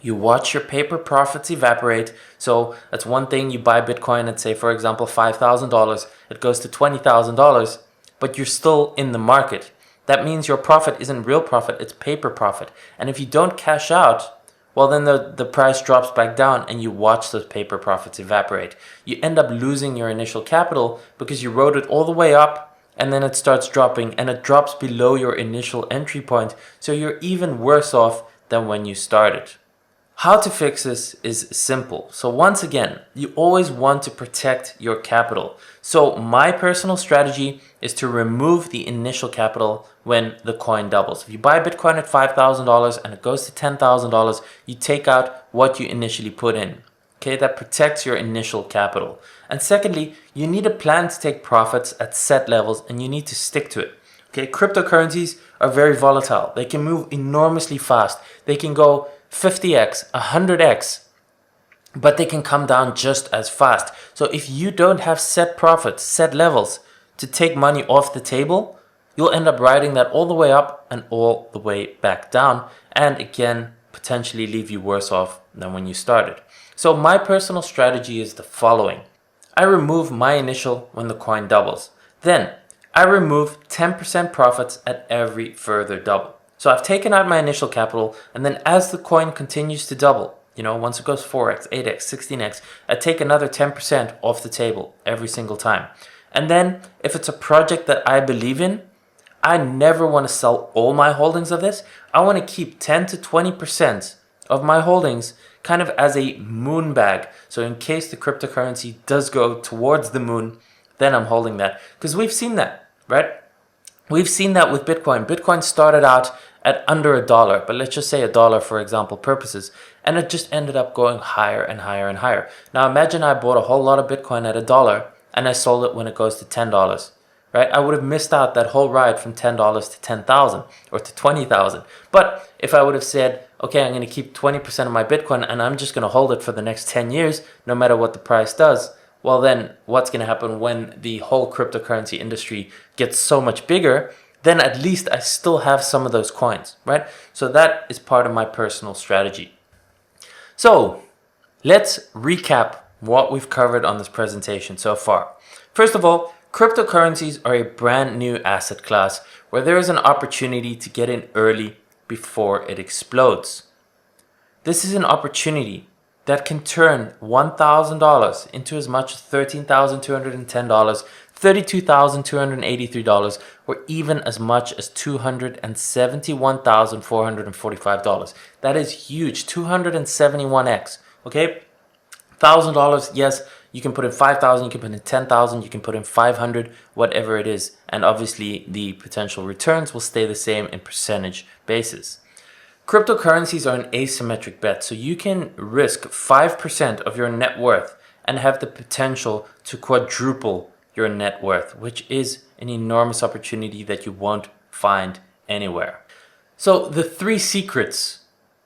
You watch your paper profits evaporate. So that's one thing. You buy Bitcoin at, say, for example, $5,000. It goes to $20,000, but you're still in the market. That means your profit isn't real profit, it's paper profit. And if you don't cash out, well, then the price drops back down and you watch those paper profits evaporate. You end up losing your initial capital because you rode it all the way up and then it starts dropping and it drops below your initial entry point. So you're even worse off than when you started. How to fix this is simple. So once again, you always want to protect your capital. So my personal strategy is to remove the initial capital when the coin doubles. If you buy Bitcoin at $5,000 and it goes to $10,000, you take out what you initially put in. Okay, that protects your initial capital. And secondly, you need a plan to take profits at set levels and you need to stick to it. Okay, cryptocurrencies are very volatile. They can move enormously fast. They can go 50x, 100x, but they can come down just as fast. So if you don't have set profits, set levels to take money off the table, you'll end up riding that all the way up and all the way back down, and again, potentially leave you worse off than when you started. So my personal strategy is the following. I remove my initial when the coin doubles. Then I remove 10% profits at every further double. So I've taken out my initial capital, and then as the coin continues to double, once it goes 4x, 8x, 16x, I take another 10% off the table every single time. And then if it's a project that I believe in, I never want to sell all my holdings of this. I want to keep 10 to 20% of my holdings kind of as a moon bag. So in case the cryptocurrency does go towards the moon, then I'm holding that. Because we've seen that, right? We've seen that with Bitcoin. Bitcoin started out at under $1, but let's just say $1 for example purposes, and it just ended up going higher and higher and higher. Now imagine I bought a whole lot of Bitcoin at $1 and I sold it when it goes to $10, right? I would have missed out that whole ride from $10 to 10,000 or to 20,000. But if I would have said, okay, I'm going to keep 20% of my Bitcoin and I'm just going to hold it for the next 10 years, no matter what the price does, well then what's going to happen when the whole cryptocurrency industry gets so much bigger? Then at least I still have some of those coins, right? So that is part of my personal strategy. So let's recap what we've covered on this presentation so far. First of all, cryptocurrencies are a brand new asset class where there is an opportunity to get in early before it explodes. This is an opportunity that can turn $1,000 into as much as $13,210, $32,283, or even as much as $271,445. That is huge, 271x, okay? $1,000, yes, you can put in 5,000, you can put in 10,000, you can put in 500, whatever it is. And obviously the potential returns will stay the same in percentage basis. Cryptocurrencies are an asymmetric bet, so you can risk 5% of your net worth and have the potential to quadruple your net worth, which is an enormous opportunity that you won't find anywhere. So the 3 secrets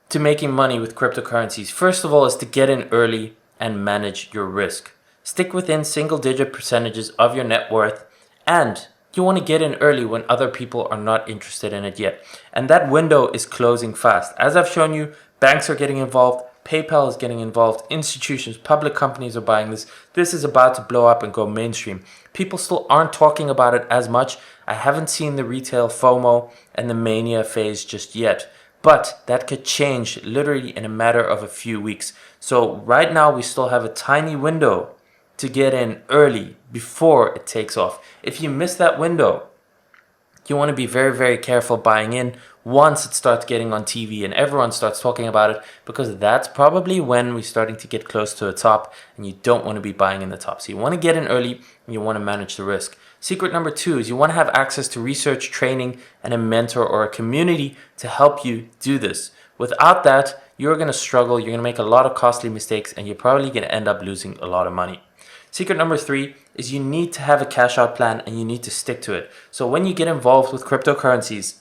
to making money with cryptocurrencies, first of all, is to get in early and manage your risk. Stick within single-digit percentages of your net worth, and you want to get in early when other people are not interested in it yet. And that window is closing fast. As I've shown you, banks are getting involved, PayPal is getting involved, institutions, public companies are buying this. This is about to blow up and go mainstream. People still aren't talking about it as much. I haven't seen the retail FOMO and the mania phase just yet. But that could change literally in a matter of a few weeks. So right now we still have a tiny window to get in early before it takes off. If you miss that window, you want to be very, very careful buying in once it starts getting on TV and everyone starts talking about it, because that's probably when we're starting to get close to the top and you don't want to be buying in the top. So you want to get in early and you want to manage the risk. Secret number 2 is you want to have access to research, training, and a mentor or a community to help you do this. Without that, you're going to struggle, you're going to make a lot of costly mistakes, and you're probably going to end up losing a lot of money. Secret number 3 is you need to have a cash out plan and you need to stick to it. So when you get involved with cryptocurrencies,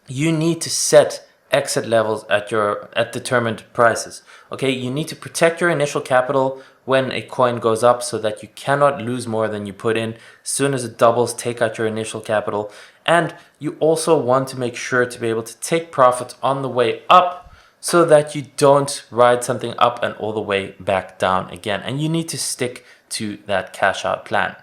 you need to set exit levels at determined prices. Okay, you need to protect your initial capital when a coin goes up so that you cannot lose more than you put in. As soon as it doubles, take out your initial capital. And you also want to make sure to be able to take profits on the way up so that you don't ride something up and all the way back down again. And you need to stick to that cash out plan.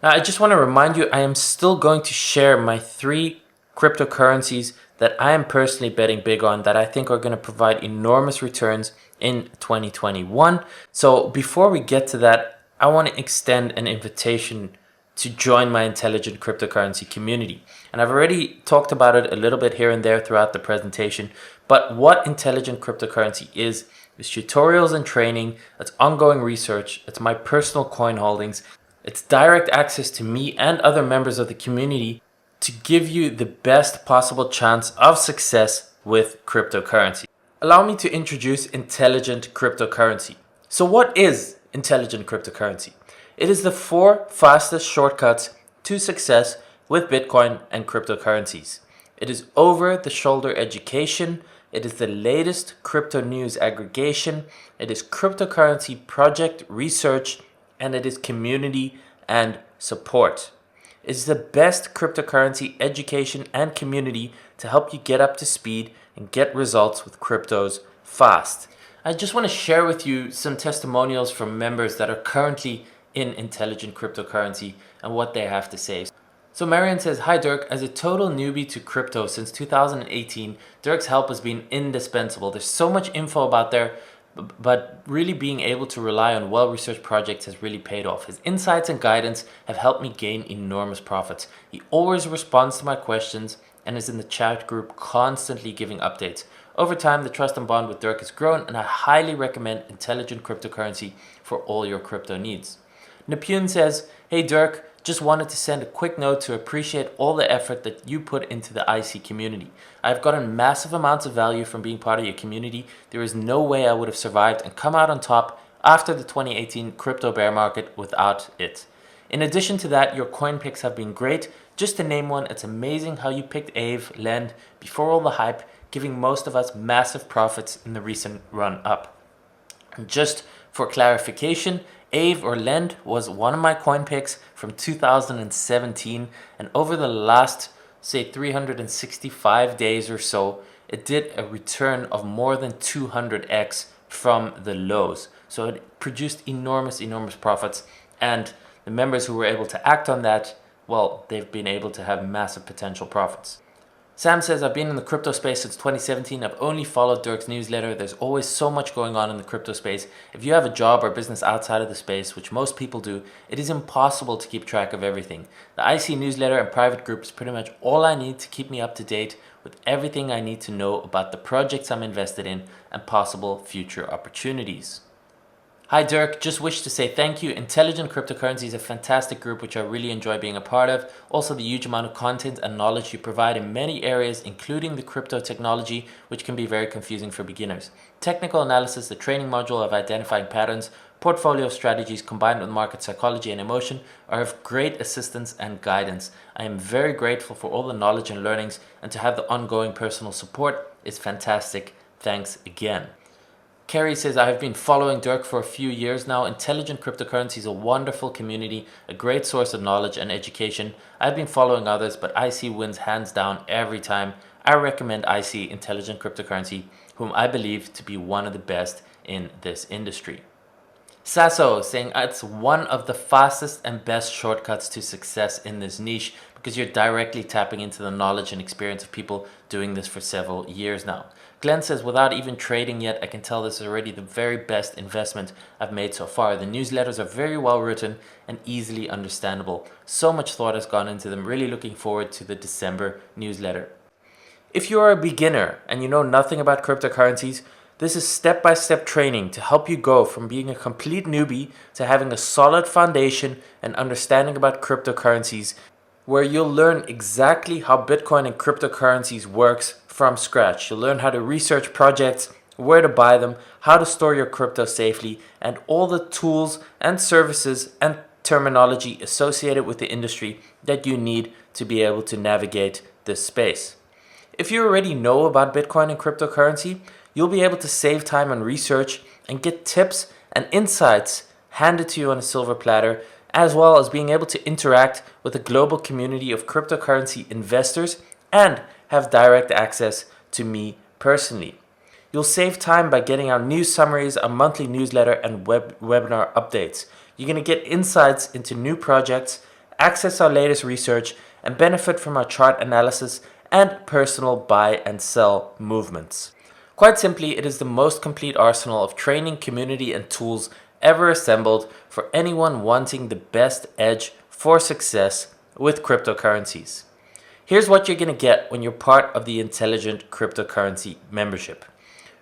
Now, I just want to remind you, I am still going to share my 3 cryptocurrencies that I am personally betting big on that I think are going to provide enormous returns in 2021. So before we get to that, I want to extend an invitation to join my intelligent cryptocurrency community. And I've already talked about it a little bit here and there throughout the presentation, but what intelligent cryptocurrency is tutorials and training, it's ongoing research, it's my personal coin holdings, it's direct access to me and other members of the community to give you the best possible chance of success with cryptocurrency. Allow me to introduce intelligent cryptocurrency. So what is intelligent cryptocurrency? It is the 4 fastest shortcuts to success with Bitcoin and cryptocurrencies. It is over-the-shoulder education. It is the latest crypto news aggregation. It is cryptocurrency project research, and it is community and support. It is the best cryptocurrency education and community to help you get up to speed and get results with cryptos fast. I just want to share with you some testimonials from members that are currently in intelligent cryptocurrency and what they have to say. So Marion says, "Hi Dirk, as a total newbie to crypto since 2018, Dirk's help has been indispensable. There's so much info about there, but really being able to rely on well-researched projects has really paid off. His insights and guidance have helped me gain enormous profits. He always responds to my questions and is in the chat group constantly giving updates. Over time, the trust and bond with Dirk has grown, and I highly recommend intelligent cryptocurrency for all your crypto needs." Neptune says, "Hey Dirk, just wanted to send a quick note to appreciate all the effort that you put into the IC community. I've gotten massive amounts of value from being part of your community. There is no way I would have survived and come out on top after the 2018 crypto bear market without it. In addition to that, your coin picks have been great. Just to name one, it's amazing how you picked Aave, Lend, before all the hype, giving most of us massive profits in the recent run up. And just for clarification, Aave or Lend was one of my coin picks from 2017, and over the last, say, 365 days or so, it did a return of more than 200x from the lows. So it produced enormous profits, and the members who were able to act on that, well, they've been able to have massive potential profits. Sam says, "I've been in the crypto space since 2017. I've only followed Dirk's newsletter. There's always so much going on in the crypto space. If you have a job or business outside of the space, which most people do, it is impossible to keep track of everything. The IC newsletter and private group is pretty much all I need to keep me up to date with everything I need to know about the projects I'm invested in and possible future opportunities." Hi Dirk, just wish to say thank you. Intelligent Cryptocurrency is a fantastic group which I really enjoy being a part of. Also the huge amount of content and knowledge you provide in many areas, including the crypto technology, which can be very confusing for beginners. Technical analysis, the training module of identifying patterns, portfolio strategies combined with market psychology and emotion are of great assistance and guidance. I am very grateful for all the knowledge and learnings, and to have the ongoing personal support is fantastic. Thanks again. Kerry says, "I have been following Dirk for a few years now. Intelligent Cryptocurrency is a wonderful community, a great source of knowledge and education. I've been following others, but IC wins hands down every time. I recommend IC, Intelligent Cryptocurrency, whom I believe to be one of the best in this industry." Sasso saying, "It's one of the fastest and best shortcuts to success in this niche because you're directly tapping into the knowledge and experience of people doing this for several years now." Glenn says, "Without even trading yet, I can tell this is already the very best investment I've made so far. The newsletters are very well written and easily understandable. So much thought has gone into them. Really looking forward to the December newsletter." If you are a beginner and you know nothing about cryptocurrencies, this is step-by-step training to help you go from being a complete newbie to having a solid foundation and understanding about cryptocurrencies, where you'll learn exactly how Bitcoin and cryptocurrencies works from scratch. You'll learn how to research projects, where to buy them, how to store your crypto safely, and all the tools and services and terminology associated with the industry that you need to be able to navigate this space. If you already know about Bitcoin and cryptocurrency, you'll be able to save time on research and get tips and insights handed to you on a silver platter, as well as being able to interact with a global community of cryptocurrency investors and have direct access to me personally. You'll save time by getting our news summaries, our monthly newsletter, and webinar updates. You're going to get insights into new projects, access our latest research, and benefit from our chart analysis and personal buy and sell movements. Quite simply, it is the most complete arsenal of training, community, and tools ever assembled for anyone wanting the best edge for success with cryptocurrencies. Here's what you're going to get when you're part of the Intelligent Cryptocurrency membership.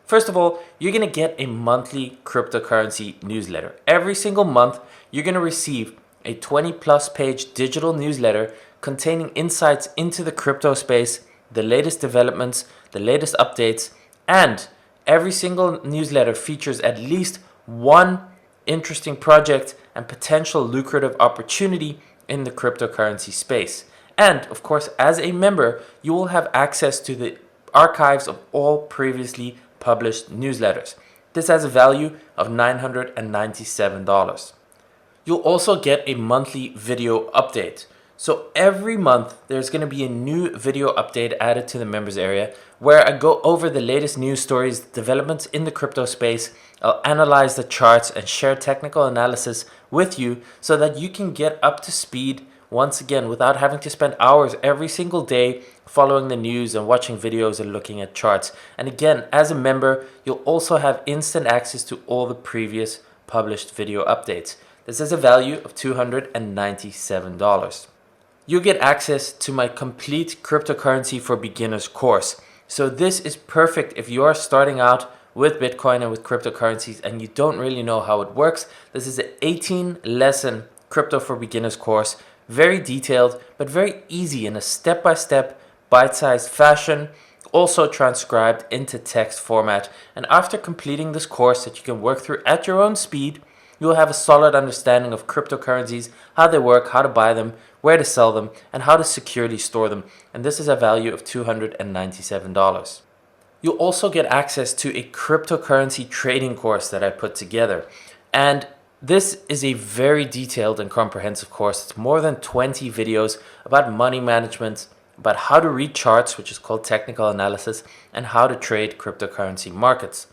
First of all, you're going to get a monthly cryptocurrency newsletter. Every single month, you're going to receive a 20+ page digital newsletter containing insights into the crypto space, the latest developments, the latest updates, and every single newsletter features at least one interesting project and potential lucrative opportunity in the cryptocurrency space. And of course, as a member, you will have access to the archives of all previously published newsletters. This has a value of $997. You'll also get a monthly video update. So every month, there's going to be a new video update added to the members area where I go over the latest news stories, developments in the crypto space. I'll analyze the charts and share technical analysis with you so that you can get up to speed once again without having to spend hours every single day following the news and watching videos and looking at charts. And again, as a member, you'll also have instant access to all the previous published video updates. This has a value of $297. You get access to my complete cryptocurrency for beginners course. So this is perfect if you are starting out with Bitcoin and with cryptocurrencies and you don't really know how it works. This is an 18-lesson crypto for beginners course, very detailed, but very easy in a step-by-step, bite-sized fashion, also transcribed into text format. And after completing this course that you can work through at your own speed, you will have a solid understanding of cryptocurrencies, how they work, how to buy them, where to sell them, and how to securely store them. And this is a value of $297. You'll also get access to a cryptocurrency trading course that I put together. And this is a very detailed and comprehensive course. It's more than 20 videos about money management, about how to read charts, which is called technical analysis, and how to trade cryptocurrency markets.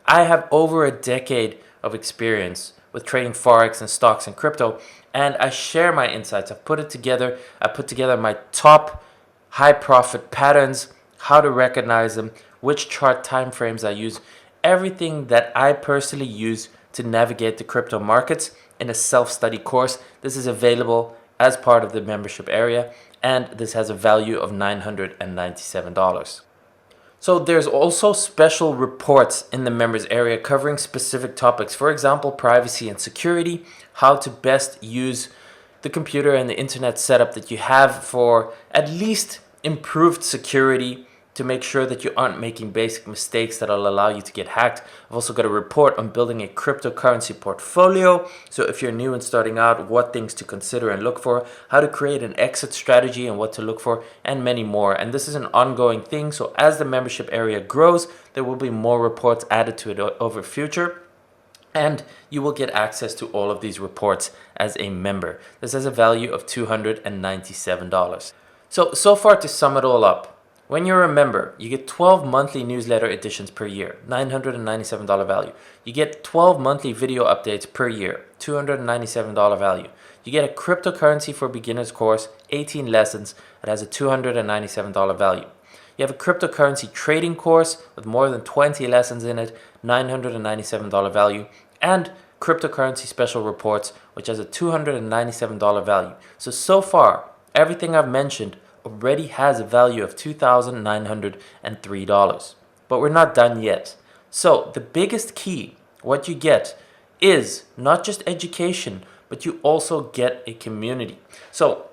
I have over a decade of experience with trading Forex and stocks and crypto, and I share my insights. I've put it together. I put together my top high profit patterns, how to recognize them, which chart timeframes I use, everything that I personally use to navigate the crypto markets in a self-study course. This is available as part of the membership area, and this has a value of $997. So there's also special reports in the members area covering specific topics. For example, privacy and security, how to best use the computer and the internet setup that you have for at least improved security to make sure that you aren't making basic mistakes that will allow you to get hacked. I've also got a report on building a cryptocurrency portfolio. So if you're new and starting out, what things to consider and look for, how to create an exit strategy and what to look for, and many more. And this is an ongoing thing. So as the membership area grows, there will be more reports added to it over future. And you will get access to all of these reports as a member. This has a value of $297. So far to sum it all up, when you're a member, you get 12 monthly newsletter editions per year, $997 value. You get 12 monthly video updates per year, $297 value. You get a cryptocurrency for beginners course, 18 lessons, that has a $297 value. You have a cryptocurrency trading course with more than 20 lessons in it, $997 value, and cryptocurrency special reports, which has a $297 value. So far, everything I've mentioned already has a value of $2,903. But we're not done yet. So the biggest key, what you get, is not just education, but you also get a community. So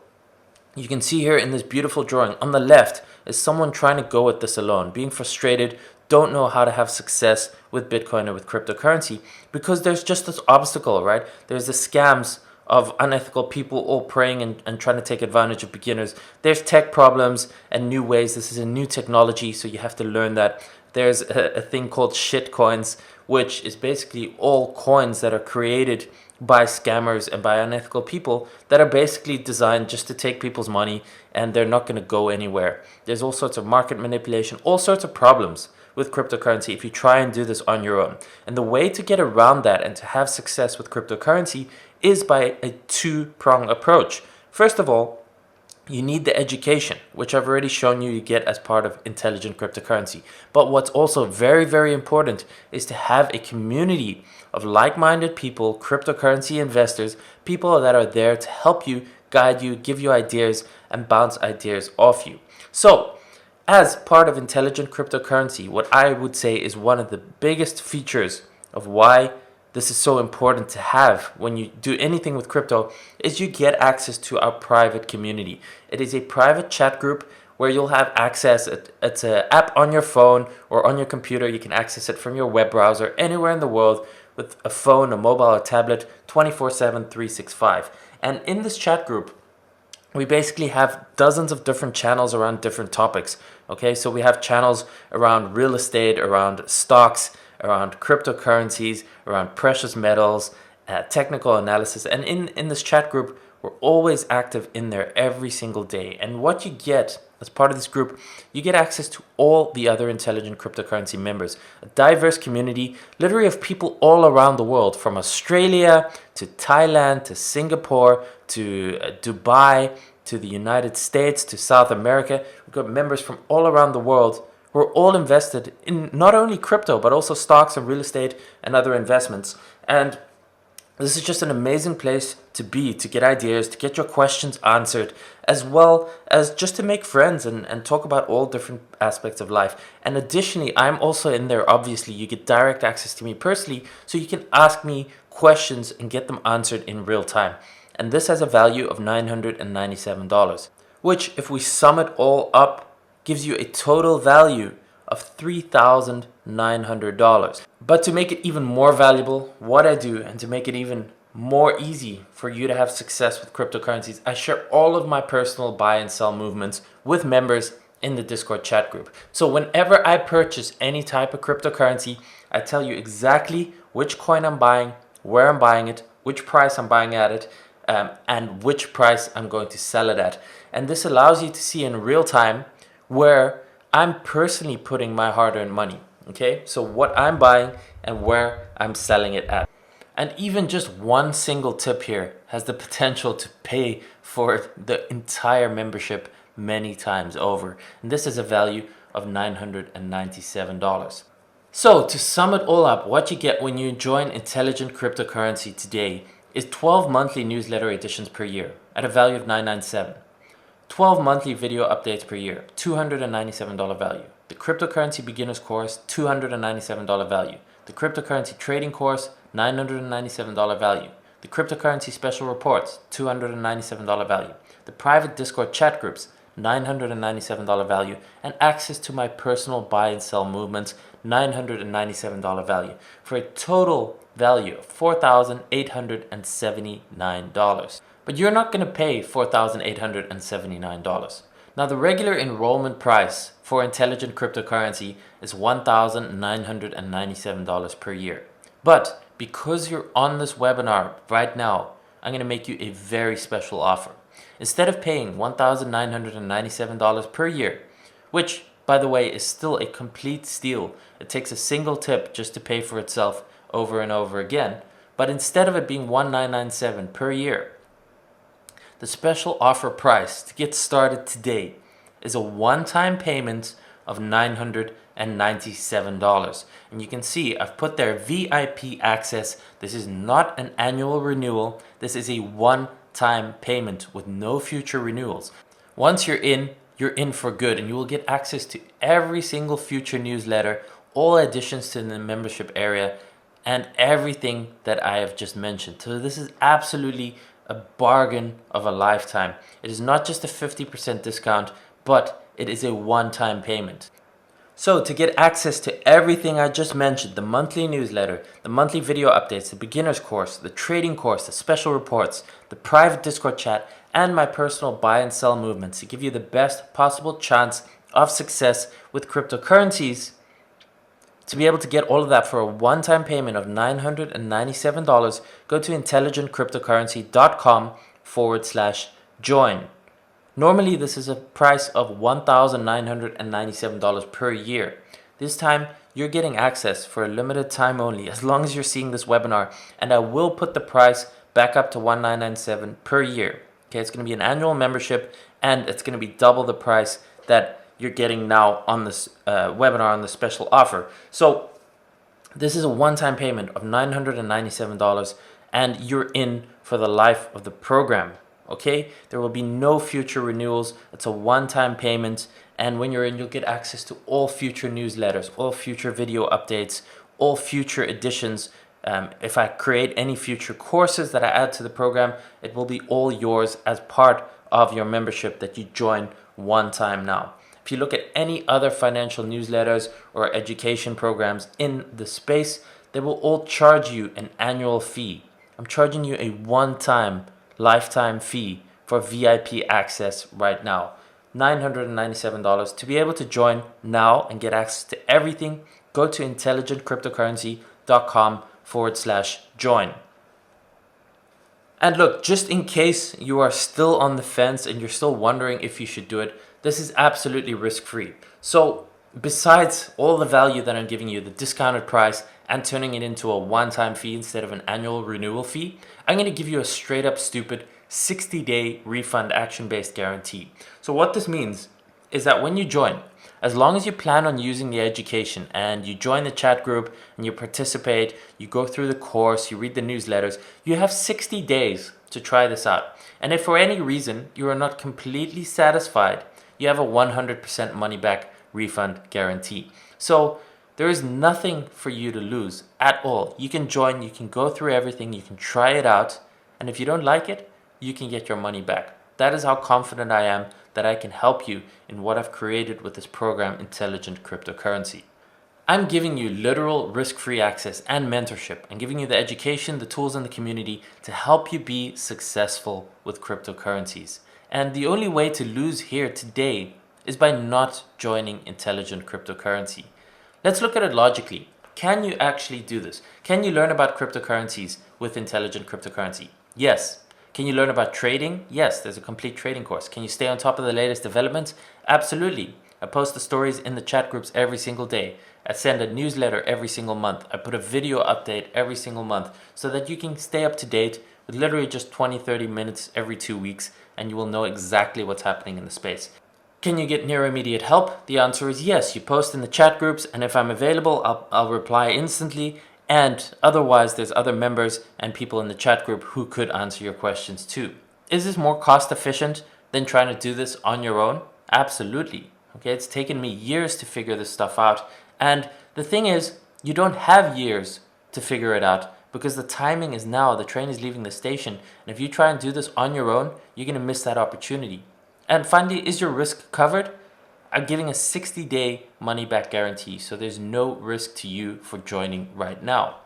you can see here in this beautiful drawing on the left is someone trying to go at this alone, being frustrated, don't know how to have success with Bitcoin or with cryptocurrency, because there's just this obstacle, right? There's the scams of unethical people all preying and trying to take advantage of beginners. There's tech problems and new ways. This is a new technology, so you have to learn that. There's a thing called shit coins, which is basically all coins that are created by scammers and by unethical people that are basically designed just to take people's money, and they're not going to go anywhere. There's all sorts of market manipulation, all sorts of problems with cryptocurrency if you try and do this on your own. And the way to get around that and to have success with cryptocurrency is by a two-pronged approach. First of all, you need the education, which I've already shown you get as part of intelligent cryptocurrency. But what's also very, very important is to have a community of like-minded people, cryptocurrency investors, people that are there to help you, guide you, give you ideas, and bounce ideas off you. So, as part of intelligent cryptocurrency, what I would say is one of the biggest features of why this is so important to have when you do anything with crypto is you get access to our private community. It is a private chat group where you'll have access. It's an app on your phone or on your computer. You can access it from your web browser anywhere in the world with a phone, a mobile, or tablet, 24/7, 365. And in this chat group, we basically have dozens of different channels around different topics. Okay, so we have channels around real estate, around stocks, around cryptocurrencies, around precious metals, technical analysis. And in this chat group, we're always active in there every single day. And what you get as part of this group, you get access to all the other intelligent cryptocurrency members. A diverse community, literally of people all around the world, from Australia to Thailand to Singapore to Dubai to the United States to South America. We've got members from all around the world. We're all invested in not only crypto, but also stocks and real estate and other investments. And this is just an amazing place to be, to get ideas, to get your questions answered, as well as just to make friends and talk about all different aspects of life. And additionally, I'm also in there, obviously. You get direct access to me personally, so you can ask me questions and get them answered in real time. And this has a value of $997, which, if we sum it all up, gives you a total value of $3,900. But to make it even more valuable, what I do, and to make it even more easy for you to have success with cryptocurrencies, I share all of my personal buy and sell movements with members in the Discord chat group. So whenever I purchase any type of cryptocurrency, I tell you exactly which coin I'm buying, where I'm buying it, which price I'm buying at it, and which price I'm going to sell it at. And this allows you to see in real time where I'm personally putting my hard-earned money, okay? So what I'm buying and where I'm selling it at. And even just one single tip here has the potential to pay for the entire membership many times over. And this is a value of $997. So to sum it all up, what you get when you join Intelligent Cryptocurrency today is 12 monthly newsletter editions per year at a value of $997. 12 monthly video updates per year, $297 value. The cryptocurrency beginners course, $297 value. The cryptocurrency trading course, $997 value. The cryptocurrency special reports, $297 value. The private Discord chat groups, $997 value. And access to my personal buy and sell movements, $997 value. For a total value of $4,879. But you're not going to pay $4,879. Now, the regular enrollment price for intelligent cryptocurrency is $1,997 per year. But because you're on this webinar right now, I'm going to make you a very special offer. Instead of paying $1,997 per year, which, by the way, is still a complete steal. It takes a single tip just to pay for itself over and over again. But instead of it being $1,997 per year, the special offer price to get started today is a one-time payment of $997. And you can see I've put there VIP access. This is not an annual renewal. This is a one-time payment with no future renewals. Once you're in for good, and you will get access to every single future newsletter, all additions to the membership area, and everything that I have just mentioned. So this is absolutely a bargain of a lifetime. It is not just a 50% discount, but it is a one-time payment. So to get access to everything I just mentioned, the monthly newsletter, the monthly video updates, the beginner's course, the trading course, the special reports, the private Discord chat, and my personal buy and sell movements to give you the best possible chance of success with cryptocurrencies, to be able to get all of that for a one-time payment of $997, go to intelligentcryptocurrency.com/join. Normally, this is a price of $1,997 per year. This time, you're getting access for a limited time only, as long as you're seeing this webinar, and I will put the price back up to $1,997 per year. Okay, it's going to be an annual membership, and it's going to be double the price that you're getting now on this webinar on the special offer. So this is a one-time payment of $997, and you're in for the life of the program. Okay, there will be no future renewals. It's a one-time payment, and when you're in, you'll get access to all future newsletters, all future video updates, all future editions. If I create any future courses that I add to the program, it will be all yours as part of your membership that you join one time now. If you look at any other financial newsletters or education programs in the space, they will all charge you an annual fee. I'm charging you a one-time lifetime fee for VIP access right now. $997 to be able to join now and get access to everything. Go to intelligentcryptocurrency.com/join. And look, just in case you are still on the fence and you're still wondering if you should do it, this is absolutely risk-free. So besides all the value that I'm giving you, the discounted price, and turning it into a one-time fee instead of an annual renewal fee, I'm going to give you a straight-up stupid 60-day refund action-based guarantee. So what this means is that when you join, as long as you plan on using the education and you join the chat group and you participate, you go through the course, you read the newsletters, you have 60 days to try this out. And if for any reason you are not completely satisfied, you have a 100% money-back refund guarantee. So there is nothing for you to lose at all. You can join, you can go through everything, you can try it out, and if you don't like it, you can get your money back. That is how confident I am that I can help you in what I've created with this program, Intelligent Cryptocurrency. I'm giving you literal risk-free access and mentorship. I'm giving you the education, the tools, and the community to help you be successful with cryptocurrencies. And the only way to lose here today is by not joining Intelligent Cryptocurrency. Let's look at it logically. Can you actually do this? Can you learn about cryptocurrencies with Intelligent Cryptocurrency? Yes. Can you learn about trading? Yes, there's a complete trading course. Can you stay on top of the latest developments? Absolutely. I post the stories in the chat groups every single day. I send a newsletter every single month. I put a video update every single month so that you can stay up to date with literally just 20-30 minutes every 2 weeks, and you will know exactly what's happening in the space. Can you get near immediate help? The answer is yes. You post in the chat groups, and if I'm available, I'll reply instantly. And otherwise, there's other members and people in the chat group who could answer your questions too. Is this more cost efficient than trying to do this on your own? Absolutely. Okay, it's taken me years to figure this stuff out. And the thing is, you don't have years to figure it out because the timing is now. The train is leaving the station. And if you try and do this on your own, you're going to miss that opportunity. And finally, is your risk covered? I'm giving a 60-day money-back guarantee, so there's no risk to you for joining right now.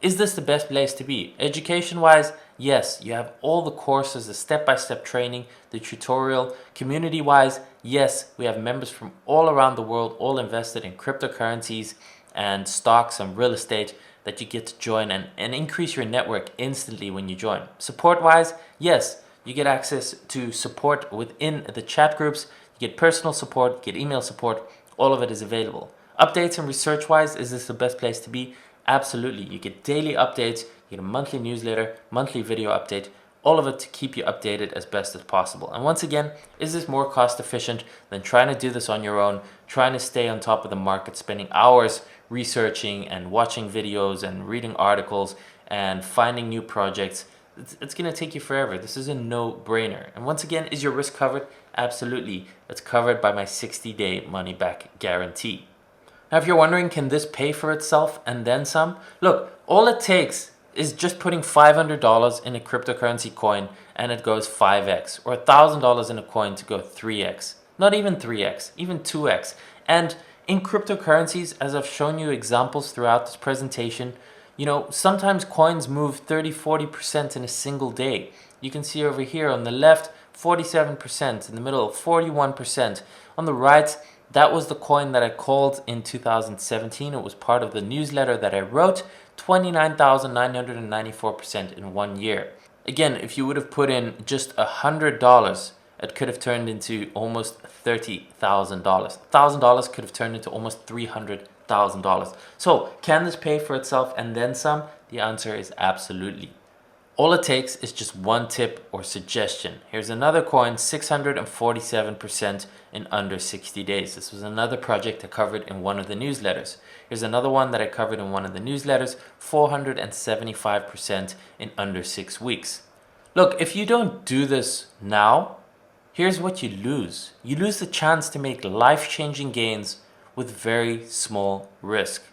Is this the best place to be? Education-wise, yes, you have all the courses, the step-by-step training, the tutorial. Community-wise, yes, we have members from all around the world, all invested in cryptocurrencies and stocks and real estate that you get to join and increase your network instantly when you join. Support-wise, yes, you get access to support within the chat groups. You get personal support, get email support, all of it is available. Updates and research-wise, is this the best place to be? Absolutely. You get daily updates, you get a monthly newsletter, monthly video update, all of it to keep you updated as best as possible. And once again, is this more cost efficient than trying to do this on your own, trying to stay on top of the market, spending hours researching and watching videos and reading articles and finding new projects? It's going to take you forever. This is a no-brainer. And once again, is your risk covered? Absolutely. It's covered by my 60-day money-back guarantee. Now, if you're wondering, can this pay for itself and then some? Look, all it takes is just putting $500 in a cryptocurrency coin and it goes 5x, or $1,000 in a coin to go 3x. Not even 3x, even 2x. And in cryptocurrencies, as I've shown you examples throughout this presentation, sometimes coins move 30-40% in a single day. You can see over here on the left, 47%, in the middle, 41%. On the right, that was the coin that I called in 2017. It was part of the newsletter that I wrote, 29,994% in 1 year. Again, if you would have put in just $100, it could have turned into almost $30,000. $1,000 could have turned into almost $300,000. So can this pay for itself and then some? The answer is absolutely. All it takes is just one tip or suggestion. Here's another coin, 647% in under 60 days. This was another project I covered in one of the newsletters. Here's another one that I covered in one of the newsletters, 475% in under 6 weeks. Look, if you don't do this now, here's what you lose. You lose the chance to make life-changing gains with very small risk.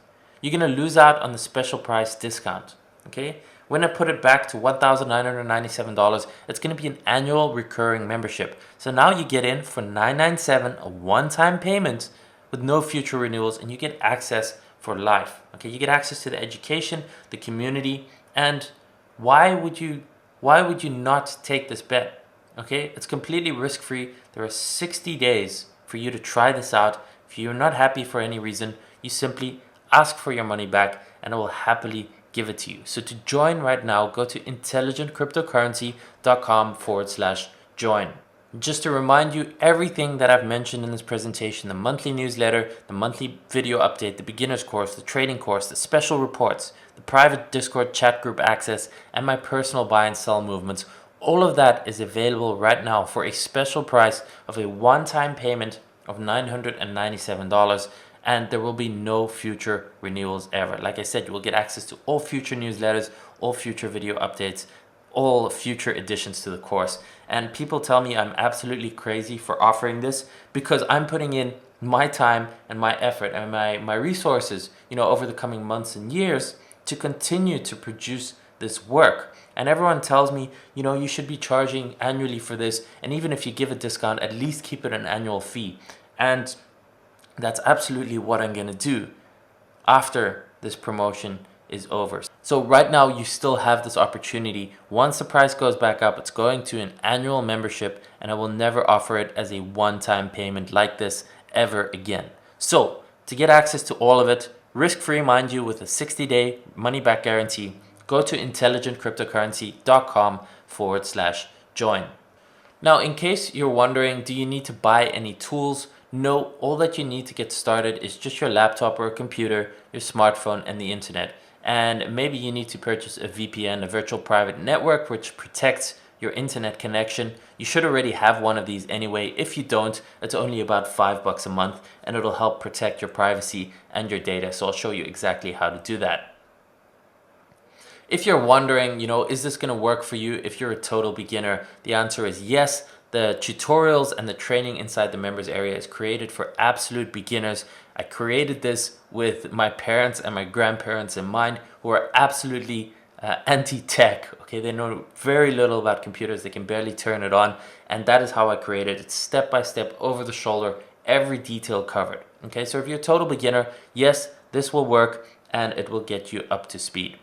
You're going to lose out on the special price discount, okay? When I put it back to $1,997, it's going to be an annual recurring membership. So now you get in for $997, a one-time payment with no future renewals, and you get access for life. Okay, you get access to the education, the community, and why would you not take this bet? Okay, it's completely risk-free. There are 60 days for you to try this out. If you're not happy for any reason, you simply ask for your money back, and I will happily give it to you. So to join right now, go to intelligentcryptocurrency.com/join. Just to remind you, everything that I've mentioned in this presentation, the monthly newsletter, the monthly video update, the beginner's course, the trading course, the special reports, the private Discord chat group access, and my personal buy and sell movements, all of that is available right now for a special price of a one-time payment of $997. And there will be no future renewals ever. Like I said, you will get access to all future newsletters, all future video updates, all future additions to the course. And people tell me I'm absolutely crazy for offering this because I'm putting in my time and my effort and my resources, over the coming months and years to continue to produce this work. And everyone tells me, you should be charging annually for this. And even if you give a discount, at least keep it an annual fee. And that's absolutely what I'm going to do after this promotion is over. So right now you still have this opportunity. Once the price goes back up, it's going to an annual membership, and I will never offer it as a one-time payment like this ever again. So to get access to all of it, risk-free mind you, with a 60-day money-back guarantee, go to intelligentcryptocurrency.com/join. Now, in case you're wondering, do you need to buy any tools? No, all that you need to get started is just your laptop or a computer, your smartphone, and the internet. And maybe you need to purchase a VPN, a virtual private network, which protects your internet connection. You should already have one of these anyway. If you don't, it's only about $5 a month, and it'll help protect your privacy and your data. So I'll show you exactly how to do that. If you're wondering, is this going to work for you if you're a total beginner? The answer is yes. The tutorials and the training inside the members area is created for absolute beginners. I created this with my parents and my grandparents in mind, who are absolutely anti-tech. Okay, they know very little about computers. They can barely turn it on. And that is how I created it. Step by step, over the shoulder, every detail covered. Okay, so if you're a total beginner, yes, this will work and it will get you up to speed.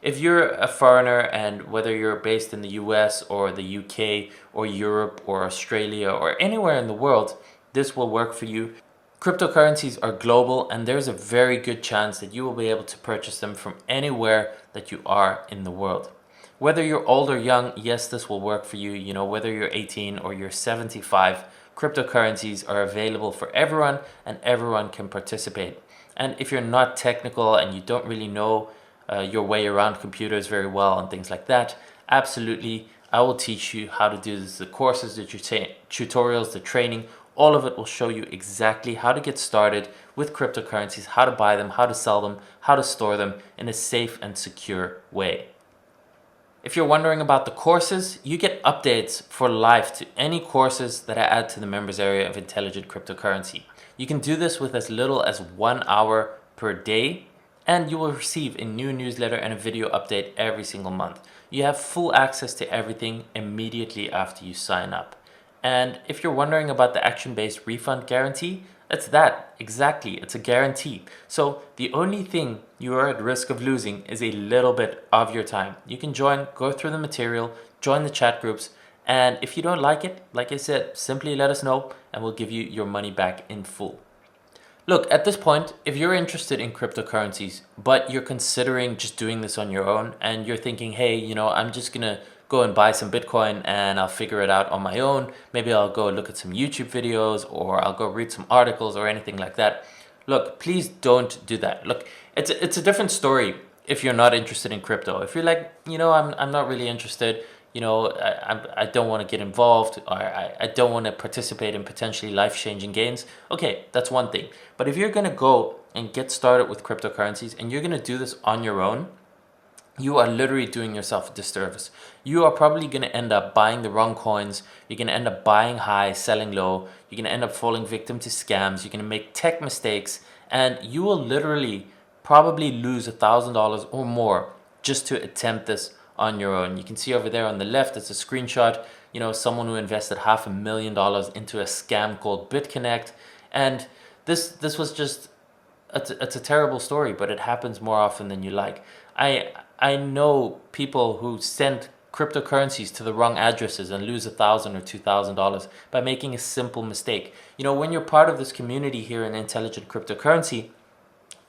If you're a foreigner, and whether you're based in the US or the UK or Europe or Australia or anywhere in the world, this will work for you. Cryptocurrencies are global, and there's a very good chance that you will be able to purchase them from anywhere that you are in the world. Whether you're old or young, yes, this will work for you. Whether you're 18 or you're 75, cryptocurrencies are available for everyone, and everyone can participate. And if you're not technical and you don't really know your way around computers very well and things like that, absolutely, I will teach you how to do this. The courses, the tutorials, the training, all of it will show you exactly how to get started with cryptocurrencies, how to buy them, how to sell them, how to store them in a safe and secure way. If you're wondering about the courses, you get updates for life to any courses that I add to the members area of Intelligent Cryptocurrency. You can do this with as little as 1 hour per day, and you will receive a new newsletter and a video update every single month. You have full access to everything immediately after you sign up. And if you're wondering about the action-based refund guarantee, It's that, exactly. It's a guarantee. So the only thing you are at risk of losing is a little bit of your time. You can join, go through the material, join the chat groups, and if you don't like it, like I said, simply let us know and we'll give you your money back in full. Look, at this point, if you're interested in cryptocurrencies, but you're considering just doing this on your own and you're thinking, hey, I'm just gonna go and buy some Bitcoin and I'll figure it out on my own. Maybe I'll go look at some YouTube videos or I'll go read some articles or anything like that. Look, please don't do that. Look, it's a different story if you're not interested in crypto. If you're like, I'm not really interested, I don't want to get involved, or I don't want to participate in potentially life-changing gains. Okay, that's one thing. But if you're going to go and get started with cryptocurrencies and you're going to do this on your own, you are literally doing yourself a disservice. You are probably going to end up buying the wrong coins. You're going to end up buying high, selling low. You're going to end up falling victim to scams. You're going to make tech mistakes, and you will literally probably lose $1,000 or more just to attempt this on your own. You can see over there on the left, it's a screenshot, someone who invested $500,000 into a scam called BitConnect. And this was just, it's a terrible story, but it happens more often than you like. I know people who send cryptocurrencies to the wrong addresses and lose $1,000 or $2,000 by making a simple mistake. When you're part of this community here in Intelligent Cryptocurrency,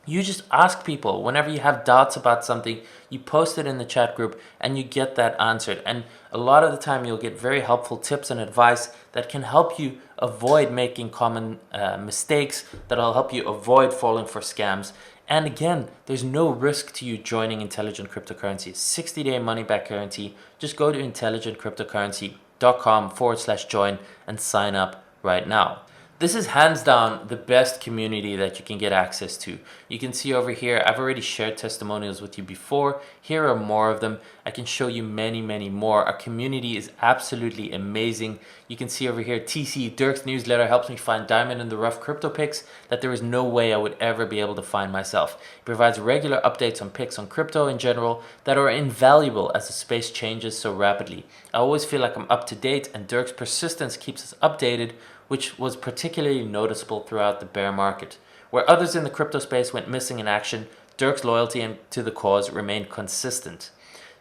you just ask people whenever you have doubts about something, you post it in the chat group and you get that answered. And a lot of the time you'll get very helpful tips and advice that can help you avoid making common mistakes, that'll help you avoid falling for scams. And again, there's no risk to you joining Intelligent Cryptocurrency. 60-day money back guarantee. Just go to intelligentcryptocurrency.com/join and sign up right now. This is hands down the best community that you can get access to. You can see over here, I've already shared testimonials with you before. Here are more of them. I can show you many, many more. Our community is absolutely amazing. You can see over here, TC, Dirk's newsletter helps me find diamond in the rough crypto picks that there is no way I would ever be able to find myself. It provides regular updates on picks on crypto in general that are invaluable as the space changes so rapidly. I always feel like I'm up to date, and Dirk's persistence keeps us updated, which was particularly noticeable throughout the bear market. Where others in the crypto space went missing in action, Dirk's loyalty to the cause remained consistent.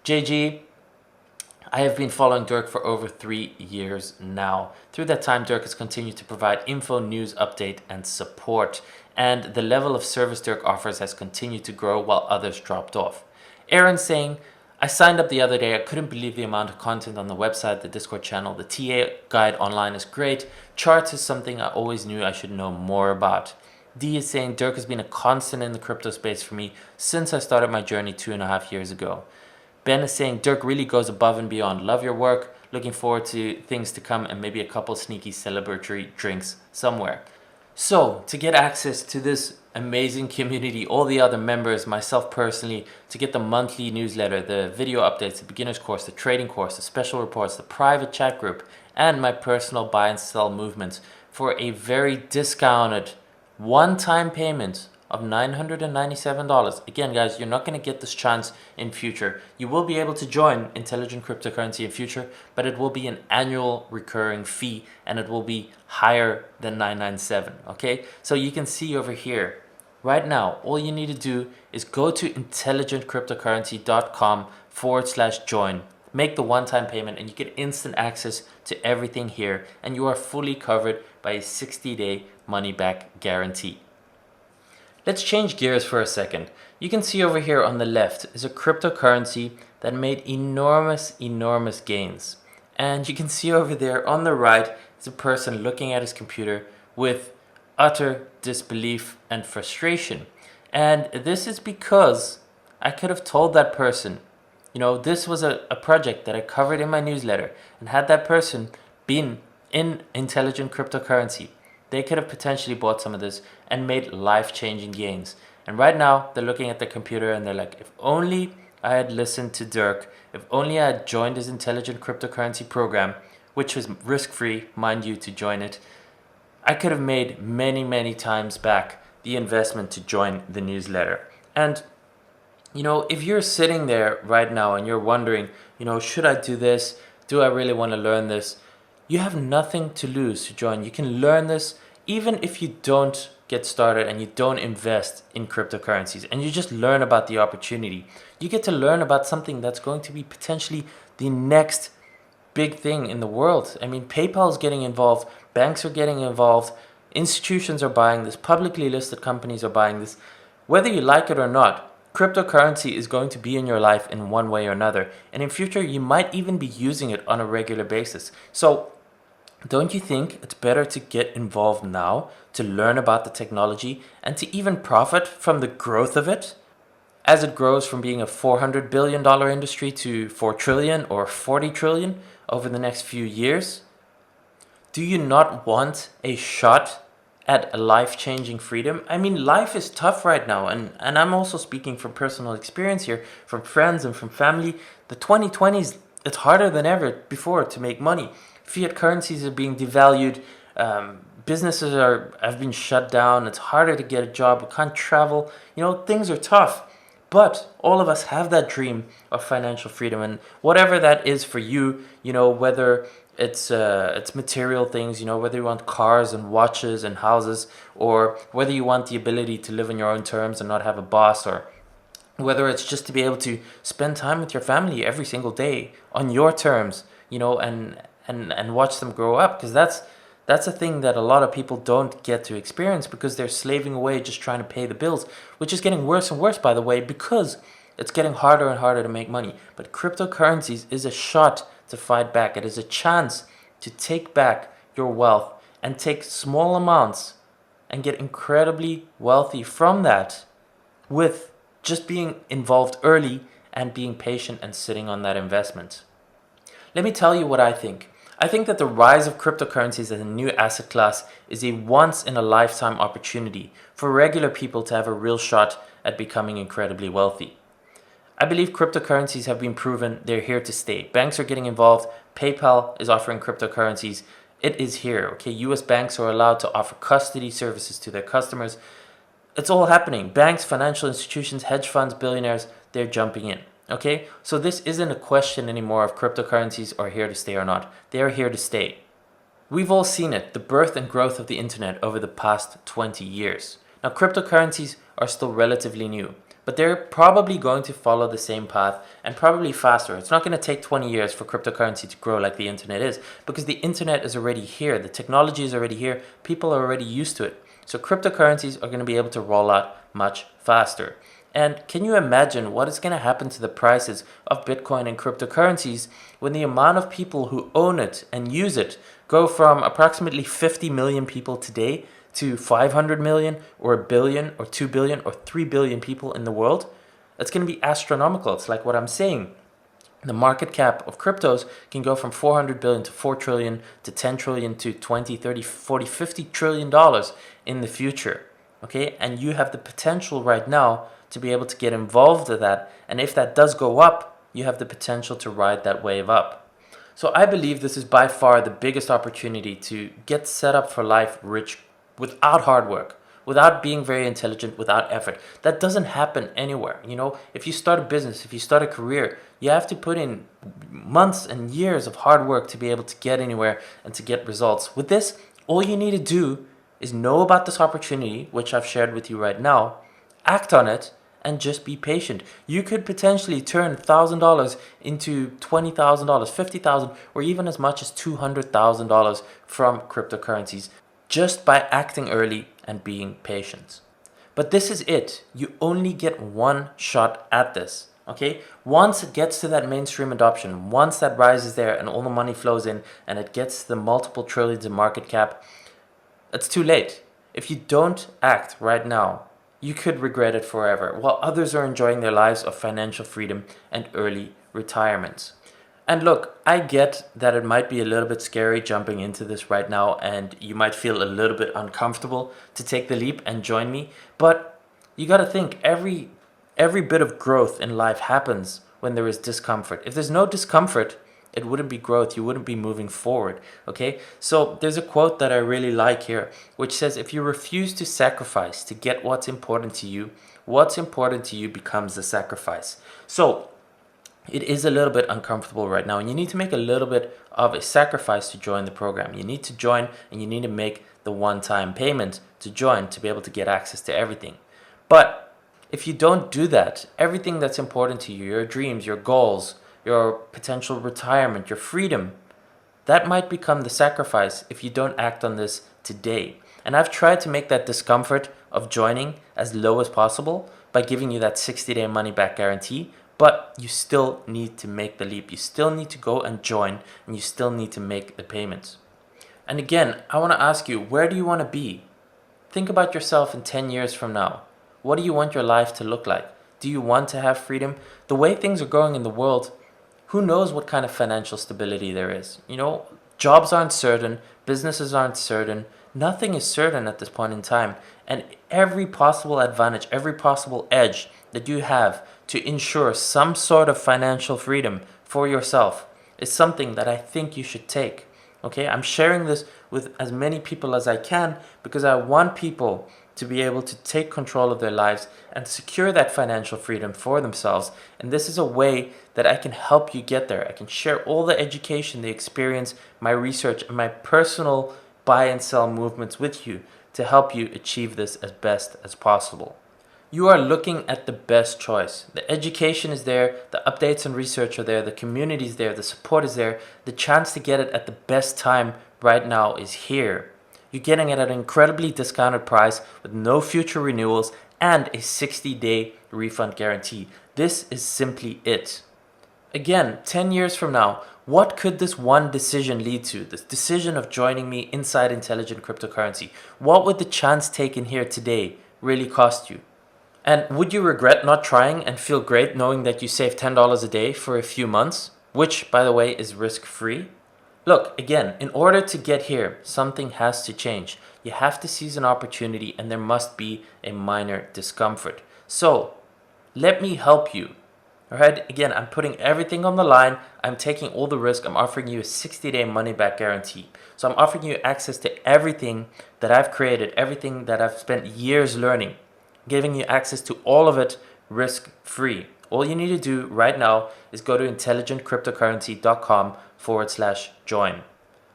JG, I have been following Dirk for over 3 years now. Through that time, Dirk has continued to provide info, news, update, and support. And the level of service Dirk offers has continued to grow while others dropped off. Aaron saying, I signed up the other day. I couldn't believe the amount of content on the website, the Discord channel. The TA guide online is great. Charts is something I always knew I should know more about. D is saying, Dirk has been a constant in the crypto space for me since I started my journey 2.5 years ago. Ben is saying, Dirk really goes above and beyond. Love your work. Looking forward to things to come and maybe a couple sneaky celebratory drinks somewhere. So, to get access to this amazing community, all the other members, myself personally, to get the monthly newsletter, the video updates, the beginner's course, the trading course, the special reports, the private chat group, and my personal buy and sell movements for a very discounted one-time payment of $997. Again, guys, you're not going to get this chance in future. You will be able to join Intelligent Cryptocurrency in future, but it will be an annual recurring fee and it will be higher than $997. Okay, so you can see over here right now, all you need to do is go to intelligentcryptocurrency.com/join, make the one-time payment, and you get instant access to everything here, and you are fully covered by a 60-day money-back guarantee. Let's change gears for a second. You can see over here on the left is a cryptocurrency that made enormous gains. And you can see over there on the right is a person looking at his computer with utter disbelief and frustration. And this is because I could have told that person, this was a project that I covered in my newsletter, and had that person been in Intelligent Cryptocurrency, they could have potentially bought some of this and made life-changing gains. And right now, they're looking at their computer and they're like, if only I had listened to Dirk, if only I had joined his Intelligent Cryptocurrency program, which was risk-free, mind you, to join it, I could have made many times back the investment to join the newsletter. And, if you're sitting there right now and you're wondering, should I do this? Do I really want to learn this? You have nothing to lose to join. You can learn this. even if you don't get started and you don't invest in cryptocurrencies and you just learn about the opportunity, you get to learn about something that's going to be potentially the next big thing in the world. I mean, PayPal is getting involved, banks are getting involved, institutions are buying this, publicly listed companies are buying this. Whether you like it or not, cryptocurrency is going to be in your life in one way or another. And in future, you might even be using it on a regular basis. So don't you think it's better to get involved now to learn about the technology and to even profit from the growth of it as it grows from being a $400 billion industry to 4 trillion or 40 trillion over the next few years? Do you not want a shot at a life-changing freedom? I mean, life is tough right now, and I'm also speaking from personal experience here, from friends and from family. The 2020s, it's harder than ever before to make money. Fiat currencies are being devalued. Businesses have been shut down. It's harder to get a job. We can't travel. Things are tough. But all of us have that dream of financial freedom, and whatever that is for you, whether it's material things, whether you want cars and watches and houses, or whether you want the ability to live on your own terms and not have a boss, or whether it's just to be able to spend time with your family every single day on your terms, and watch them grow up, because that's a thing that a lot of people don't get to experience because they're slaving away just trying to pay the bills, which is getting worse and worse, by the way, because it's getting harder and harder to make money. But cryptocurrencies is a shot to fight back. It is a chance to take back your wealth and take small amounts and get incredibly wealthy from that with just being involved early and being patient and sitting on that investment. Let me tell you what I think. I think that the rise of cryptocurrencies as a new asset class is a once-in-a-lifetime opportunity for regular people to have a real shot at becoming incredibly wealthy. I believe cryptocurrencies have been proven they're here to stay. Banks are getting involved. PayPal is offering cryptocurrencies. It is here, okay? US banks are allowed to offer custody services to their customers. It's all happening. Banks, financial institutions, hedge funds, billionaires, they're jumping in. Okay, so this isn't a question anymore if cryptocurrencies are here to stay or not. They are here to stay. We've all seen it, the birth and growth of the internet over the past 20 years. Now, cryptocurrencies are still relatively new, but they're probably going to follow the same path and probably faster. It's not going to take 20 years for cryptocurrency to grow like the internet is, because the internet is already here. The technology is already here. People are already used to it. So cryptocurrencies are going to be able to roll out much faster. And can you imagine what is going to happen to the prices of Bitcoin and cryptocurrencies when the amount of people who own it and use it go from approximately 50 million people today to 500 million or a billion or 2 billion or 3 billion people in the world? It's going to be astronomical. It's like what I'm saying. The market cap of cryptos can go from 400 billion to 4 trillion to 10 trillion to 20, 30, 40, 50 trillion dollars in the future. Okay? And you have the potential right now to be able to get involved with that. And if that does go up, you have the potential to ride that wave up. So I believe this is by far the biggest opportunity to get set up for life rich without hard work, without being very intelligent, without effort. That doesn't happen anywhere. If you start a business, if you start a career, you have to put in months and years of hard work to be able to get anywhere and to get results. With this, all you need to do is know about this opportunity, which I've shared with you right now, act on it, and just be patient. You could potentially turn $1,000 into $20,000, $50,000, or even as much as $200,000 from cryptocurrencies just by acting early and being patient. But this is it. You only get one shot at this. Okay? Once it gets to that mainstream adoption, once that rise is there and all the money flows in and it gets to the multiple trillions in market cap, it's too late. If you don't act right now, you could regret it forever, while others are enjoying their lives of financial freedom and early retirements. And look, I get that it might be a little bit scary jumping into this right now, and you might feel a little bit uncomfortable to take the leap and join me, but you gotta think, every bit of growth in life happens when there is discomfort. If there's no discomfort, it wouldn't be growth. You wouldn't be moving forward. Okay? So there's a quote that I really like here, which says, if you refuse to sacrifice to get what's important to you becomes the sacrifice. So it is a little bit uncomfortable right now, and you need to make a little bit of a sacrifice to join the program. You need to join, and you need to make the one-time payment to join to be able to get access to everything. But if you don't do that, everything that's important to you, your dreams, your goals, your potential retirement, your freedom, that might become the sacrifice if you don't act on this today. And I've tried to make that discomfort of joining as low as possible by giving you that 60-day money-back guarantee, but you still need to make the leap. You still need to go and join, and you still need to make the payments. And again, I want to ask you, where do you want to be? Think about yourself in 10 years from now. What do you want your life to look like? Do you want to have freedom? The way things are going in the world, who knows what kind of financial stability there is? You know, jobs aren't certain, businesses aren't certain, nothing is certain at this point in time. And every possible advantage, every possible edge that you have to ensure some sort of financial freedom for yourself is something that I think you should take. Okay, I'm sharing this with as many people as I can because I want people to be able to take control of their lives and secure that financial freedom for themselves. And this is a way that I can help you get there. I can share all the education, the experience, my research, and my personal buy and sell movements with you to help you achieve this as best as possible. You are looking at the best choice. The education is there, the updates and research are there, the community is there, the support is there. The chance to get it at the best time right now is here. You're getting it at an incredibly discounted price with no future renewals and a 60-day refund guarantee. This is simply it. Again, 10 years from now, what could this one decision lead to? This decision of joining me inside Intelligent Cryptocurrency. What would the chance taken here today really cost you? And would you regret not trying and feel great knowing that you saved $10 a day for a few months? Which, by the way, is risk-free? Look, again, in order to get here, something has to change. You have to seize an opportunity and there must be a minor discomfort. So, let me help you. Alright, again, I'm putting everything on the line. I'm taking all the risk. I'm offering you a 60-day money-back guarantee. So I'm offering you access to everything that I've created, everything that I've spent years learning, giving you access to all of it risk-free. All you need to do right now is go to intelligentcryptocurrency.com/join.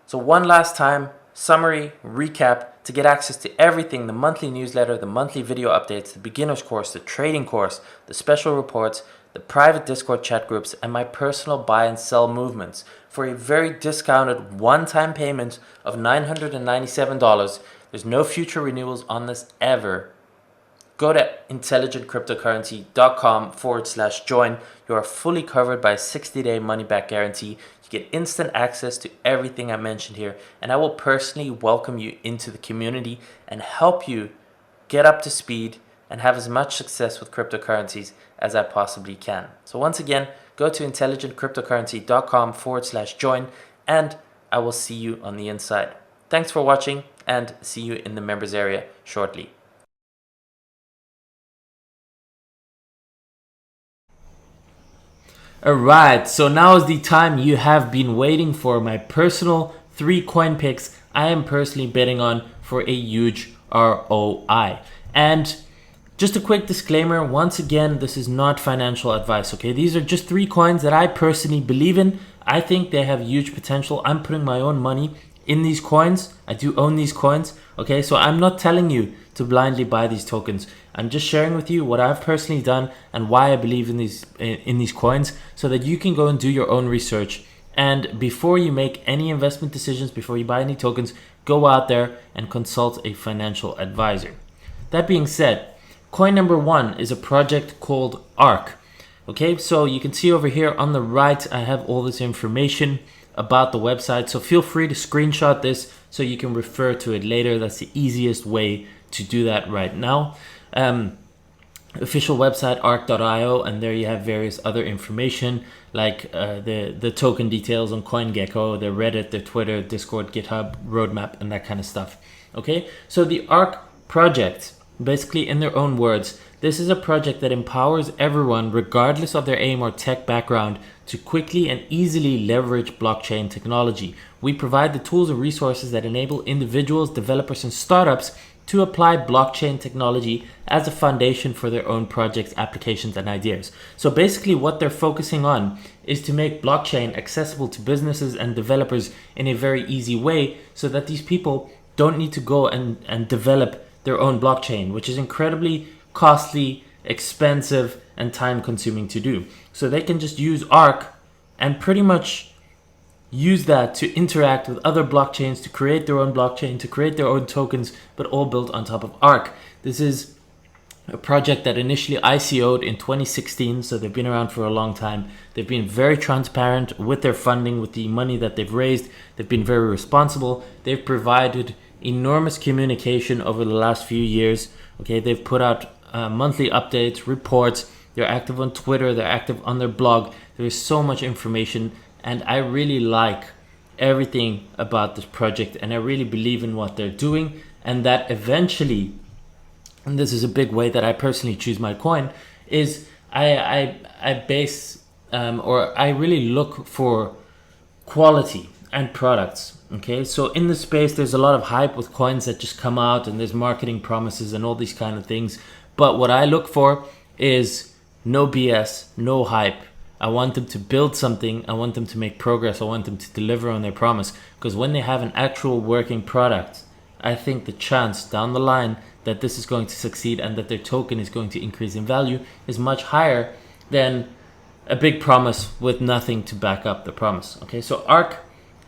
So one last time, summary, recap, to get access to everything, the monthly newsletter, the monthly video updates, the beginner's course, the trading course, the special reports, the private Discord chat groups, and my personal buy and sell movements for a very discounted one-time payment of $997. There's no future renewals on this ever. Go to intelligentcryptocurrency.com/join. You are fully covered by a 60-day money-back guarantee. You get instant access to everything I mentioned here, and I will personally welcome you into the community and help you get up to speed and have as much success with cryptocurrencies as I possibly can. So once again, go to intelligentcryptocurrency.com/join, and I will see you on the inside. Thanks for watching, and see you in the members area shortly. Alright, so now is the time you have been waiting for. My personal 3 coin picks I am personally betting on for a huge ROI. And just a quick disclaimer, once again, this is not financial advice, okay? These are just 3 coins that I personally believe in. I think they have huge potential. I'm putting my own money in these coins. I do own these coins, okay? So I'm not telling you to blindly buy these tokens. I'm just sharing with you what I've personally done and why I believe in these coins, so that you can go and do your own research. And before you make any investment decisions, before you buy any tokens, go out there and consult a financial advisor. That being said, coin number 1 is a project called ARK. Okay, so you can see over here on the right, I have all this information about the website. So feel free to screenshot this so you can refer to it later. That's the easiest way to do that right now. Official website ark.io, and there you have various other information like the token details on CoinGecko, their Reddit, their Twitter, Discord, GitHub, roadmap, and that kind of stuff. Okay, so the ARK project, basically in their own words, this is a project that empowers everyone regardless of their aim or tech background to quickly and easily leverage blockchain technology. We provide the tools and resources that enable individuals, developers, and startups to apply blockchain technology as a foundation for their own projects, applications, and ideas. So basically what they're focusing on is to make blockchain accessible to businesses and developers in a very easy way, so that these people don't need to go and develop their own blockchain, which is incredibly costly, expensive, and time consuming to do. So they can just use Arc and pretty much use that to interact with other blockchains, to create their own blockchain, to create their own tokens, but all built on top of Arc. This is a project that initially ICO'd in 2016, so they've been around for a long time. They've been very transparent with their funding, with the money that they've raised. They've been very responsible. They've provided enormous communication over the last few years. Okay, they've put out monthly updates, reports. They're active on Twitter. They're active on their blog. There is so much information, and I really like everything about this project, and I really believe in what they're doing, and that eventually, and this is a big way that I personally choose my coin, is I base or I really look for quality and products. Okay, so in the space there's a lot of hype with coins that just come out, and there's marketing promises and all these kind of things, but what I look for is no BS, no hype. I want them to build something. I want them to make progress. I want them to deliver on their promise, because when they have an actual working product, I think the chance down the line that this is going to succeed and that their token is going to increase in value is much higher than a big promise with nothing to back up the promise. Okay, so Arc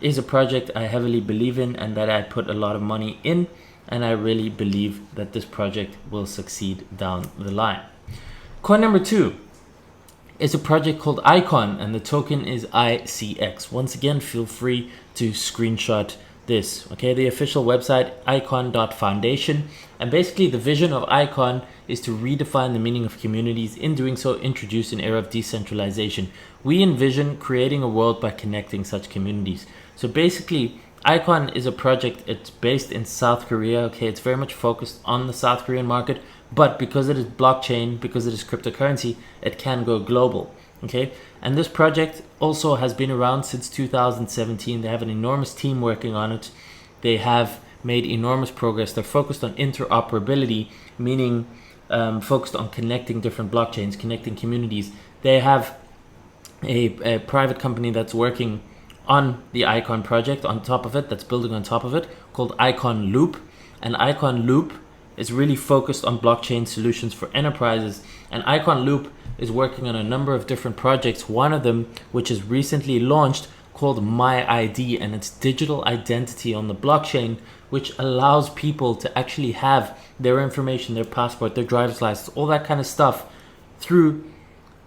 is a project I heavily believe in and that I put a lot of money in, and I really believe that this project will succeed down the line. Coin number 2 is a project called Icon, and the token is ICX. Once again, feel free to screenshot this. Okay, the official website, icon.foundation, and basically the vision of Icon is to redefine the meaning of communities. In doing so, introduce an era of decentralization. We envision creating a world by connecting such communities. So basically, Icon is a project, it's based in South Korea. Okay, it's very much focused on the South Korean market, but because it is blockchain, because it is cryptocurrency, it can go global. Okay, and this project also has been around since 2017. They have an enormous team working on it. They have made enormous progress. They're focused on interoperability, meaning focused on connecting different blockchains, connecting communities. They have a private company that's working on the Icon project on top of it, that's building on top of it, called Icon Loop. And Icon Loop is really focused on blockchain solutions for enterprises. And Icon Loop is working on a number of different projects. One of them, which is recently launched, called My ID, and it's digital identity on the blockchain, which allows people to actually have their information, their passport, their driver's license, all that kind of stuff through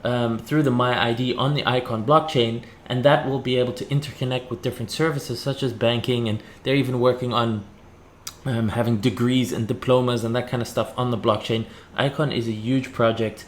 the My ID on the Icon blockchain, and that will be able to interconnect with different services such as banking, and they're even working on having degrees and diplomas and that kind of stuff on the blockchain. Icon is a huge project,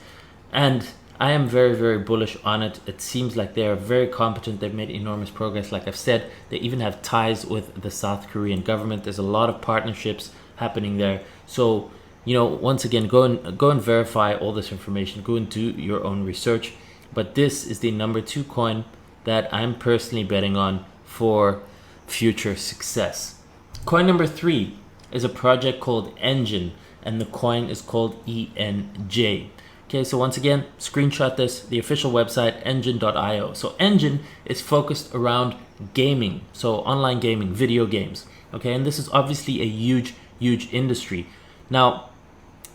and I am very, very bullish on it. It seems like they are very competent. They've made enormous progress. Like I've said, they even have ties with the South Korean government. There's a lot of partnerships happening there. So, you know, once again, go and verify all this information. Go and do your own research. But this is the number 2 coin that I'm personally betting on for future success. Coin number 3 is a project called Engine, and the coin is called ENJ. Okay, so once again, screenshot this, the official website, engine.io. So Engine is focused around gaming, so online gaming, video games. Okay, and this is obviously a huge, huge industry. Now,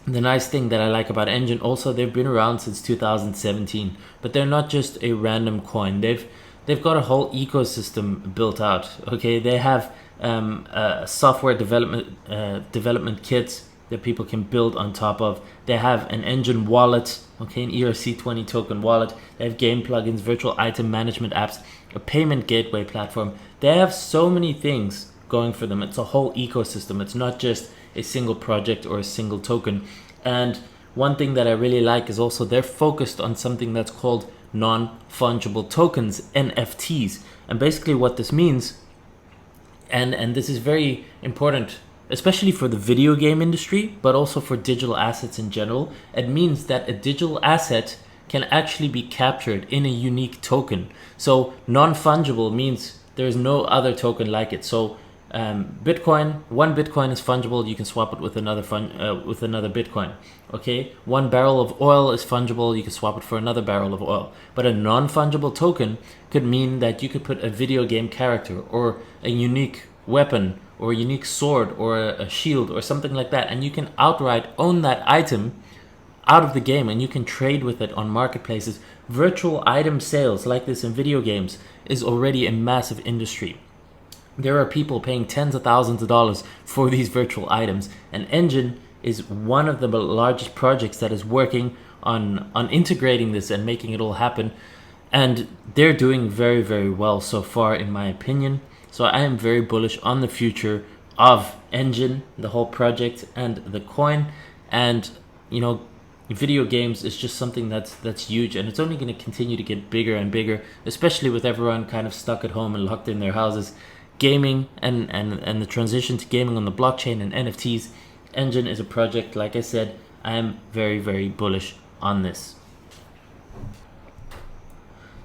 the nice thing that I like about Engine, also they've been around since 2017, but they're not just a random coin. They've got a whole ecosystem built out. Okay, they have software development kits that people can build on top of. They have an Engine wallet, okay, an ERC20 token wallet. They have game plugins, virtual item management apps, a payment gateway platform. They have so many things going for them. It's a whole ecosystem. It's not just a single project or a single token. And one thing that I really like is also they're focused on something that's called non-fungible tokens, NFTs. And basically what this means, and this is very important, especially for the video game industry, but also for digital assets in general, it means that a digital asset can actually be captured in a unique token. So non-fungible means there's no other token like it. So Bitcoin, one Bitcoin is fungible. You can swap it with another Bitcoin. Okay, one barrel of oil is fungible. You can swap it for another barrel of oil. But a non-fungible token could mean that you could put a video game character or a unique weapon or a unique sword or a shield or something like that, and you can outright own that item out of the game, and you can trade with it on marketplaces. Virtual item sales like this in video games is already a massive industry. There are people paying tens of thousands of dollars for these virtual items, and Engine is one of the largest projects that is working on integrating this and making it all happen, and they're doing very, very well so far, in my opinion. So I am very bullish on the future of Engine, the whole project, and the coin. And video games is just something that's huge, and it's only going to continue to get bigger and bigger, especially with everyone kind of stuck at home and locked in their houses. Gaming and the transition to gaming on the blockchain and NFTs, Engine is a project, like I said, I am very, very bullish on this.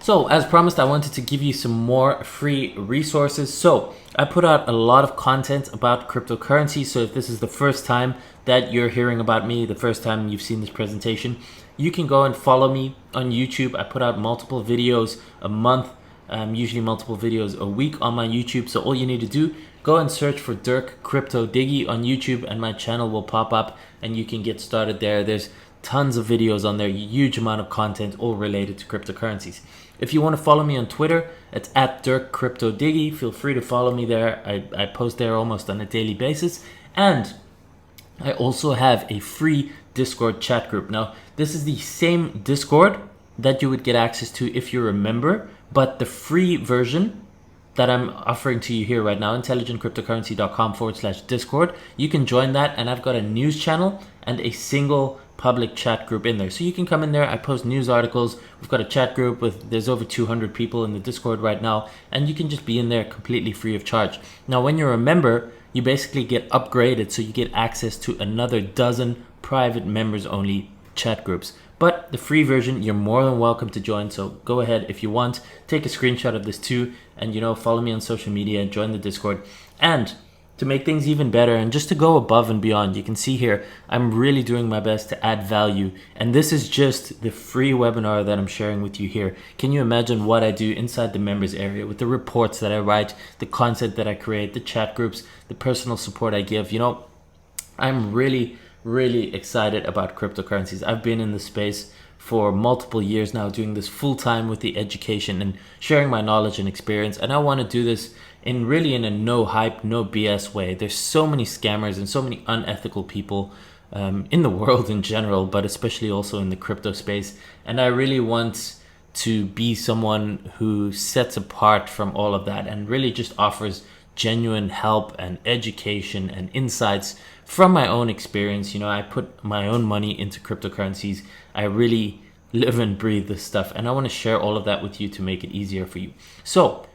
So, as promised, I wanted to give you some more free resources. So, I put out a lot of content about cryptocurrency. So, if this is the first time that you're hearing about me, the first time you've seen this presentation, you can go and follow me on YouTube. I put out multiple videos a month, usually multiple videos a week on my YouTube. So, all you need to do, go and search for Dirk Crypto Diggy on YouTube, and my channel will pop up, and you can get started there. There's tons of videos on there, huge amount of content, all related to cryptocurrencies. If you want to follow me on Twitter, it's at Dirk Crypto Diggy. Feel free to follow me there. I post there almost on a daily basis. And I also have a free Discord chat group. Now, this is the same Discord that you would get access to if you're a member, but the free version that I'm offering to you here right now, intelligentcryptocurrency.com/Discord, you can join that, and I've got a news channel and a single public chat group in there. So you can come in there, I post news articles, we've got a chat group there's over 200 people in the Discord right now, and you can just be in there completely free of charge. Now, when you're a member, you basically get upgraded, so you get access to another dozen private members only chat groups. But the free version, you're more than welcome to join, so go ahead if you want, take a screenshot of this too, and follow me on social media, join the Discord. And to make things even better and just to go above and beyond, you can see here, I'm really doing my best to add value. And this is just the free webinar that I'm sharing with you here. Can you imagine what I do inside the members area with the reports that I write, the content that I create, the chat groups, the personal support I give? I'm really, really excited about cryptocurrencies. I've been in the space for multiple years now, doing this full time with the education and sharing my knowledge and experience. And I want to do this in a no hype, no BS way. There's so many scammers and so many unethical people in the world in general, but especially also in the crypto space. And I really want to be someone who sets apart from all of that and really just offers genuine help and education and insights from my own experience. I put my own money into cryptocurrencies. I really live and breathe this stuff, and I want to share all of that with you to make it easier for you. So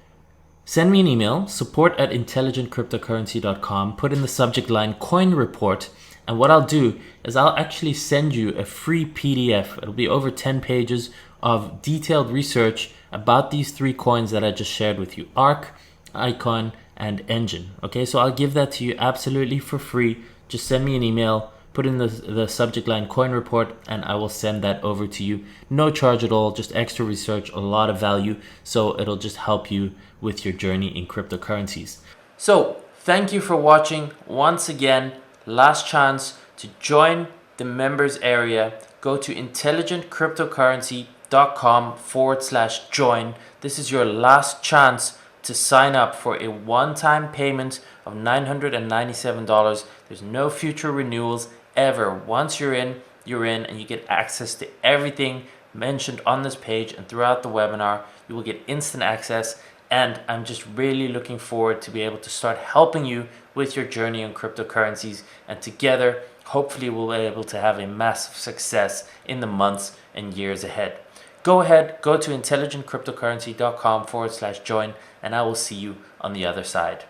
send me an email, support@intelligentcryptocurrency.com, put in the subject line coin report, and what I'll do is I'll actually send you a free PDF. It'll be over 10 pages of detailed research about these three coins that I just shared with you: ARK, Icon, and Engine. Okay, so I'll give that to you absolutely for free. Just send me an email, put in the subject line coin report, and I will send that over to you. No charge at all, just extra research, a lot of value. So it'll just help you with your journey in cryptocurrencies. So thank you for watching. Once again, last chance to join the members area. Go to intelligentcryptocurrency.com/join. This is your last chance to sign up for a one-time payment of $997. There's no future renewals ever. Once you're in, and you get access to everything mentioned on this page and throughout the webinar. You will get instant access, and I'm just really looking forward to be able to start helping you with your journey in cryptocurrencies, and together hopefully we'll be able to have a massive success in the months and years ahead. Go ahead, go to intelligentcryptocurrency.com/join, and I will see you on the other side.